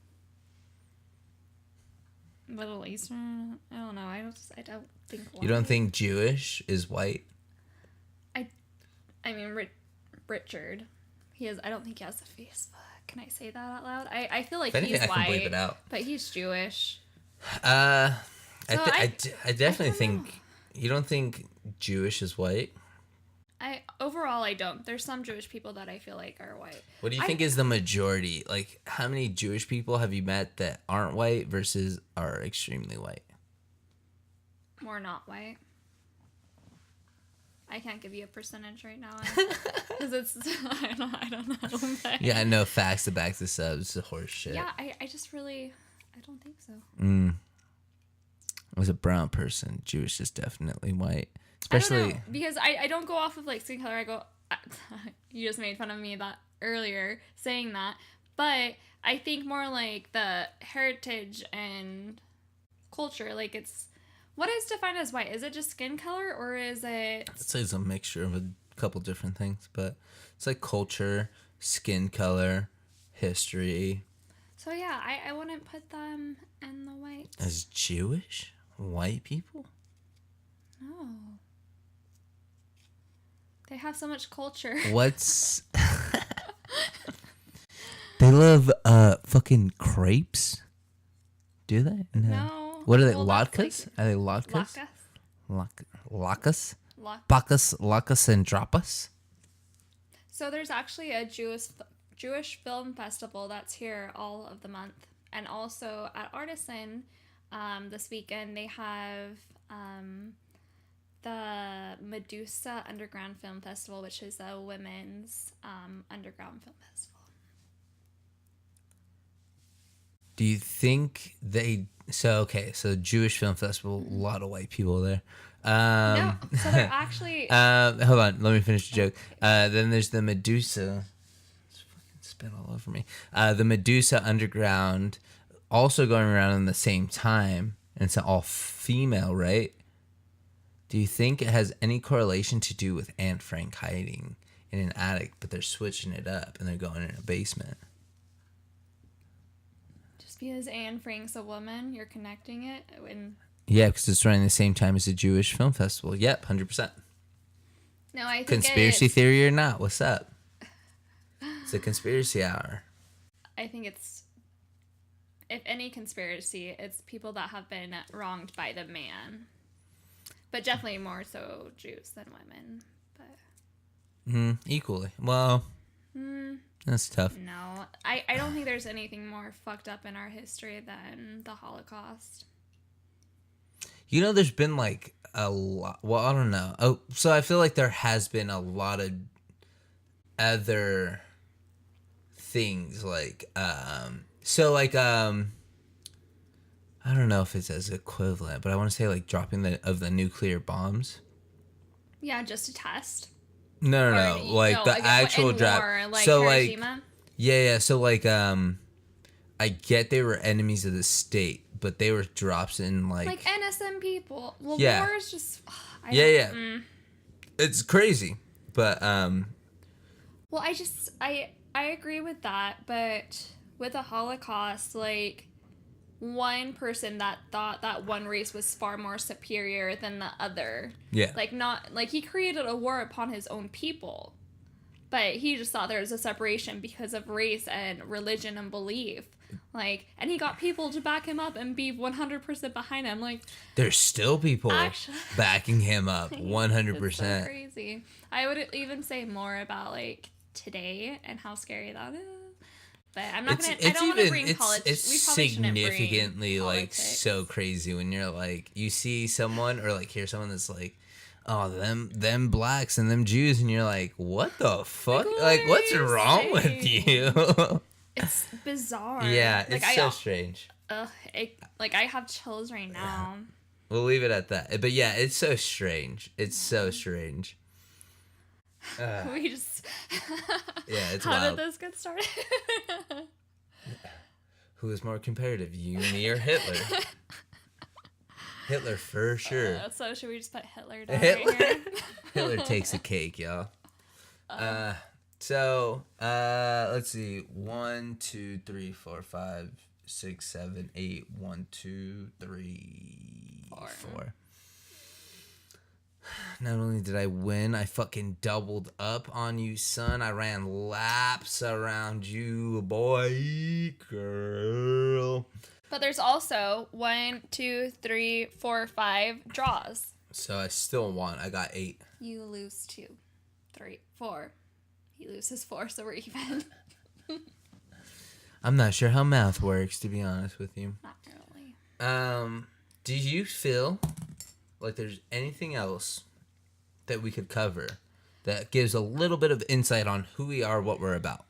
Speaker 2: Middle Eastern. I don't know. I don't think. White.
Speaker 1: You don't think Jewish is white?
Speaker 2: I mean, Richard. He is. I don't think he has a Facebook. Can I say that out loud? I feel like he's
Speaker 1: I
Speaker 2: white,
Speaker 1: can bleep it out.
Speaker 2: but he's Jewish.
Speaker 1: I definitely
Speaker 2: I
Speaker 1: think. You don't think Jewish is white?
Speaker 2: Overall I don't. There's some Jewish people that I feel like are white.
Speaker 1: What do you think is the majority? Like, how many Jewish people have you met that aren't white versus are extremely white?
Speaker 2: More not white. I can't give you a percentage right now because it's I don't know. But
Speaker 1: Yeah, I know facts to back this up. It's horse shit.
Speaker 2: yeah, I just really I don't think so.
Speaker 1: As a brown person, Jewish is definitely white.
Speaker 2: I
Speaker 1: Especially
Speaker 2: don't know, because I don't go off of like skin color. I go. You just made fun of me that earlier saying that, But I think more like the heritage and culture. Like it's what is defined as white? Is it just skin color or is it?
Speaker 1: I'd say it's a mixture of a couple different things, but it's like culture, skin color, history.
Speaker 2: So yeah, I wouldn't put them in the white.
Speaker 1: As Jewish white people?
Speaker 2: No. They have so much culture.
Speaker 1: What's they love fucking crepes? Do they?
Speaker 2: No.
Speaker 1: What are they?
Speaker 2: Well, that's
Speaker 1: Latkes? Are they latkes? Latkes?
Speaker 2: Latkes.
Speaker 1: Bacchus and Dropas?
Speaker 2: So there's actually a Jewish film festival that's here all of the month, and also at Artisan, this weekend they have the Medusa Underground Film Festival, which is a women's underground film festival.
Speaker 1: Do you think they... So Jewish Film Festival, a lot of white people there.
Speaker 2: No, so they're actually...
Speaker 1: hold on, let me finish the joke. Then there's the Medusa... It's fucking spit all over me. The Medusa Underground, also going around in the same time, and it's all female, right? Do you think it has any correlation to do with Anne Frank hiding in an attic, but they're switching it up and they're going in a basement?
Speaker 2: Just because Anne Frank's a woman, you're connecting it when...
Speaker 1: Yeah, because it's running the same time as the Jewish Film Festival. Yep, 100%.
Speaker 2: No, I think
Speaker 1: Conspiracy theory or not, what's up? It's a conspiracy hour.
Speaker 2: I think it's... If any conspiracy, it's people that have been wronged by the man. But definitely more so Jews than women. But
Speaker 1: Equally. Well, that's tough.
Speaker 2: no, I don't think there's anything more fucked up in our history than the Holocaust.
Speaker 1: You know, there's been like a lot. Well, I don't know. Oh, so I feel like there has been a lot of other things like, I don't know if it's as equivalent, but I want to say like dropping the nuclear bombs.
Speaker 2: Yeah, just a test.
Speaker 1: No, like the actual drop.
Speaker 2: Like
Speaker 1: so
Speaker 2: Hiroshima?
Speaker 1: like, yeah. So like, I get they were enemies of the state, but they were drops in like
Speaker 2: innocent people. Well,
Speaker 1: yeah.
Speaker 2: war is just.
Speaker 1: It's crazy, but
Speaker 2: Well, I agree with that, but with the Holocaust, like. One person that thought that one race was far more superior than the other.
Speaker 1: Yeah.
Speaker 2: Like he created a war upon his own people. But he just thought there was a separation because of race and religion and belief. Like, and he got people to back him up and be 100% behind him. Like,
Speaker 1: there's still people backing him up 100%.
Speaker 2: It's so crazy. I would even say more about like today and how scary that is. But I'm not gonna. I don't want to bring politics.
Speaker 1: It's significantly like so crazy when you're like you see someone or like hear someone that's like, oh them blacks and them Jews, and you're like, what the fuck? Like what's wrong with you?
Speaker 2: It's bizarre.
Speaker 1: Yeah, it's so strange.
Speaker 2: I have chills right now.
Speaker 1: We'll leave it at that. But yeah, it's so strange. It's so strange.
Speaker 2: We just
Speaker 1: yeah, it's
Speaker 2: how
Speaker 1: wild.
Speaker 2: did this get started?
Speaker 1: Who is more competitive, you, me, or Hitler? Hitler for sure.
Speaker 2: So should we just put Hitler down right here?
Speaker 1: Hitler takes the cake, y'all. So let's see. 1, 2, 3, 4, 5, 6, 7, 8. 1, 2, 3, 4. Not only did I win, I fucking doubled up on you, son. I ran laps around you, boy, girl.
Speaker 2: But there's also 1, 2, 3, 4, 5 draws.
Speaker 1: So I still won. I got 8.
Speaker 2: You lose 2, 3, 4. He loses 4, so we're even.
Speaker 1: I'm not sure how math works, to be honest with you.
Speaker 2: Not really.
Speaker 1: Do you feel like there's anything else that we could cover that gives a little bit of insight on who we are, what we're about?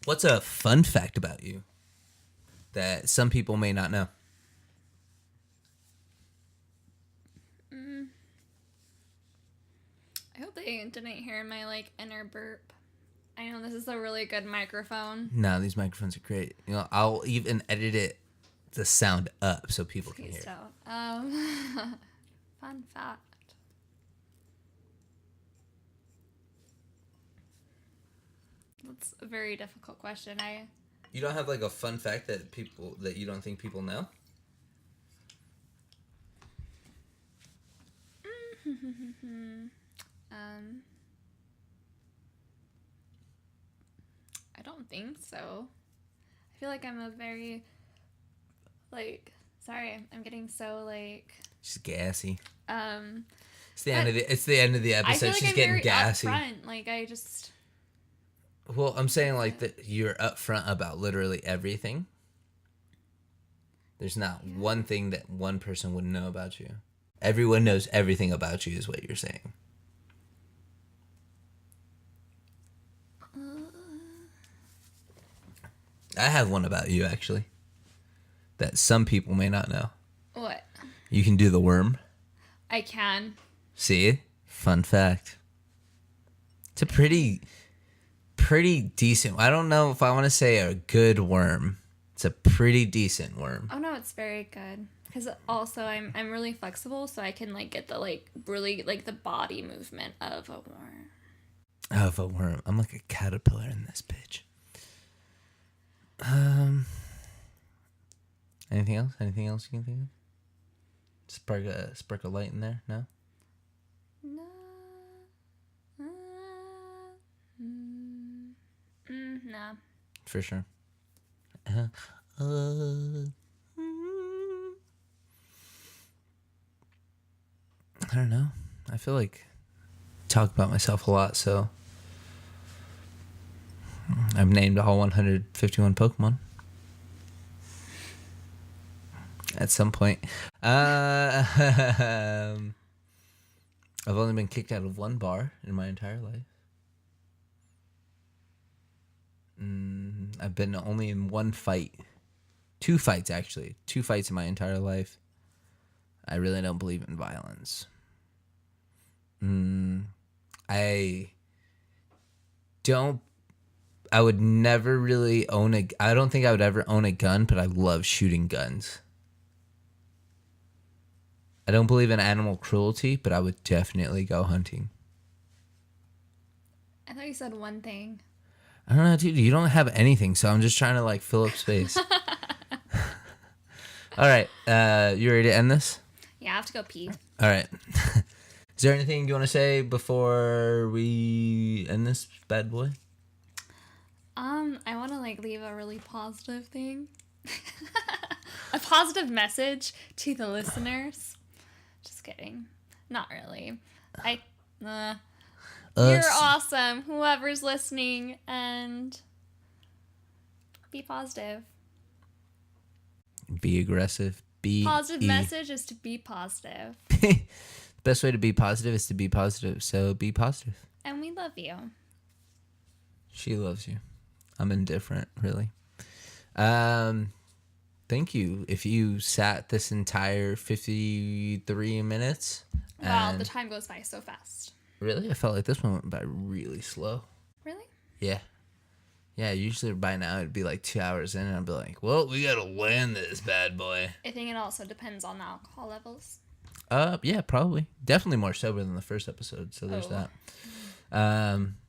Speaker 1: What's a fun fact about you that some people may not know?
Speaker 2: they didn't hear my like inner burp. I know this is a really good microphone.
Speaker 1: No, these microphones are great. You know, I'll even edit it the sound up so people can hear.
Speaker 2: Please don't. Fun fact. That's a very difficult question.
Speaker 1: You don't have like a fun fact that you don't think people know?
Speaker 2: I don't think so. I feel like I'm a very, like, sorry, I'm getting so like.
Speaker 1: She's gassy.
Speaker 2: Um.
Speaker 1: It's the end of the episode.
Speaker 2: I feel like
Speaker 1: She's
Speaker 2: I'm
Speaker 1: getting
Speaker 2: very
Speaker 1: gassy.
Speaker 2: upfront. Like I just.
Speaker 1: Well, I'm saying like that you're upfront about literally everything. There's not one thing that one person wouldn't know about you. Everyone knows everything about you is what you're saying. I have one about you actually that some people may not know.
Speaker 2: What?
Speaker 1: You can do the worm.
Speaker 2: I can.
Speaker 1: See? Fun fact. It's a pretty decent. I don't know if I want to say a good worm. It's a pretty decent worm.
Speaker 2: Oh no, it's very good. Because also I'm really flexible, so I can like get the like really like the body movement of a worm.
Speaker 1: Of a worm. I'm like a caterpillar in this bitch. Anything else? Anything else you can think of? Spark a light in there? No?
Speaker 2: No. No.
Speaker 1: For sure. I don't know. I feel like I talk about myself a lot, so I've named all 151 Pokemon. At some point. I've only been kicked out of one bar in my entire life. I've been only in one fight. 2 fights, actually. 2 fights in my entire life. I really don't believe in violence. I would never really I don't think I would ever own a gun, but I love shooting guns. I don't believe in animal cruelty, but I would definitely go hunting.
Speaker 2: I thought you said one thing.
Speaker 1: I don't know, dude. You don't have anything, so I'm just trying to like fill up space. All right. You ready to end this?
Speaker 2: Yeah, I have to go pee.
Speaker 1: All right. Is there anything you want to say before we end this bad boy?
Speaker 2: I want to like leave a really positive thing. A positive message to the listeners. Just kidding. Not really. You're awesome, whoever's listening, and be positive.
Speaker 1: Be aggressive.
Speaker 2: Positive message is to be positive.
Speaker 1: Best way to be positive is to be positive, so be positive.
Speaker 2: And we love you.
Speaker 1: She loves you. I'm indifferent, really. Thank you. If you sat this entire 53 minutes.
Speaker 2: Wow, the time goes by so fast.
Speaker 1: Really? I felt like this one went by really slow.
Speaker 2: Really?
Speaker 1: Yeah. Yeah, usually by now it'd be like 2 hours in and I'd be like, well, we gotta land this bad boy.
Speaker 2: I think it also depends on the alcohol levels.
Speaker 1: Yeah, probably. Definitely more sober than the first episode, so there's that.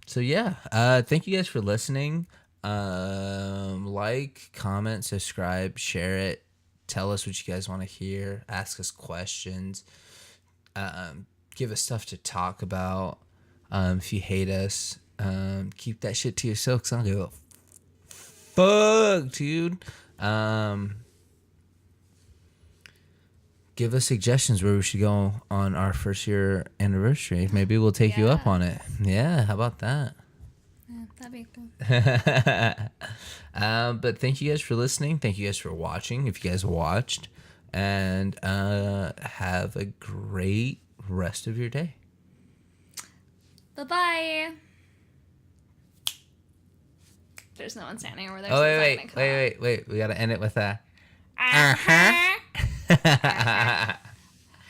Speaker 1: So yeah, thank you guys for listening. Like, comment, subscribe, share it. Tell us what you guys want to hear. Ask us questions. Give us stuff to talk about. If you hate us, keep that shit to yourself, because I don't give a fuck, dude. Give us suggestions where we should go on our 1st year anniversary. Maybe we'll take you up on it. Yeah, how about that?
Speaker 2: Yeah, that'd be cool.
Speaker 1: But thank you guys for listening. Thank you guys for watching, if you guys watched. And have a great rest of your day.
Speaker 2: Bye-bye. There's no one standing over there.
Speaker 1: Oh,
Speaker 2: so
Speaker 1: wait. We gotta end it with a...
Speaker 2: I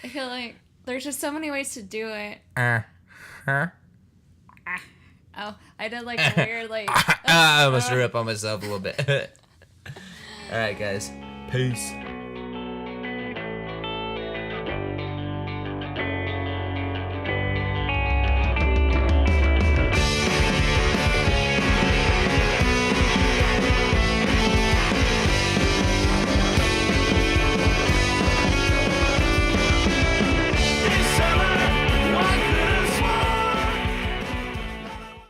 Speaker 2: feel like there's just so many ways to do it. Oh, I did like a weird like.
Speaker 1: I almost threw up on myself a little bit. All right, guys. Peace.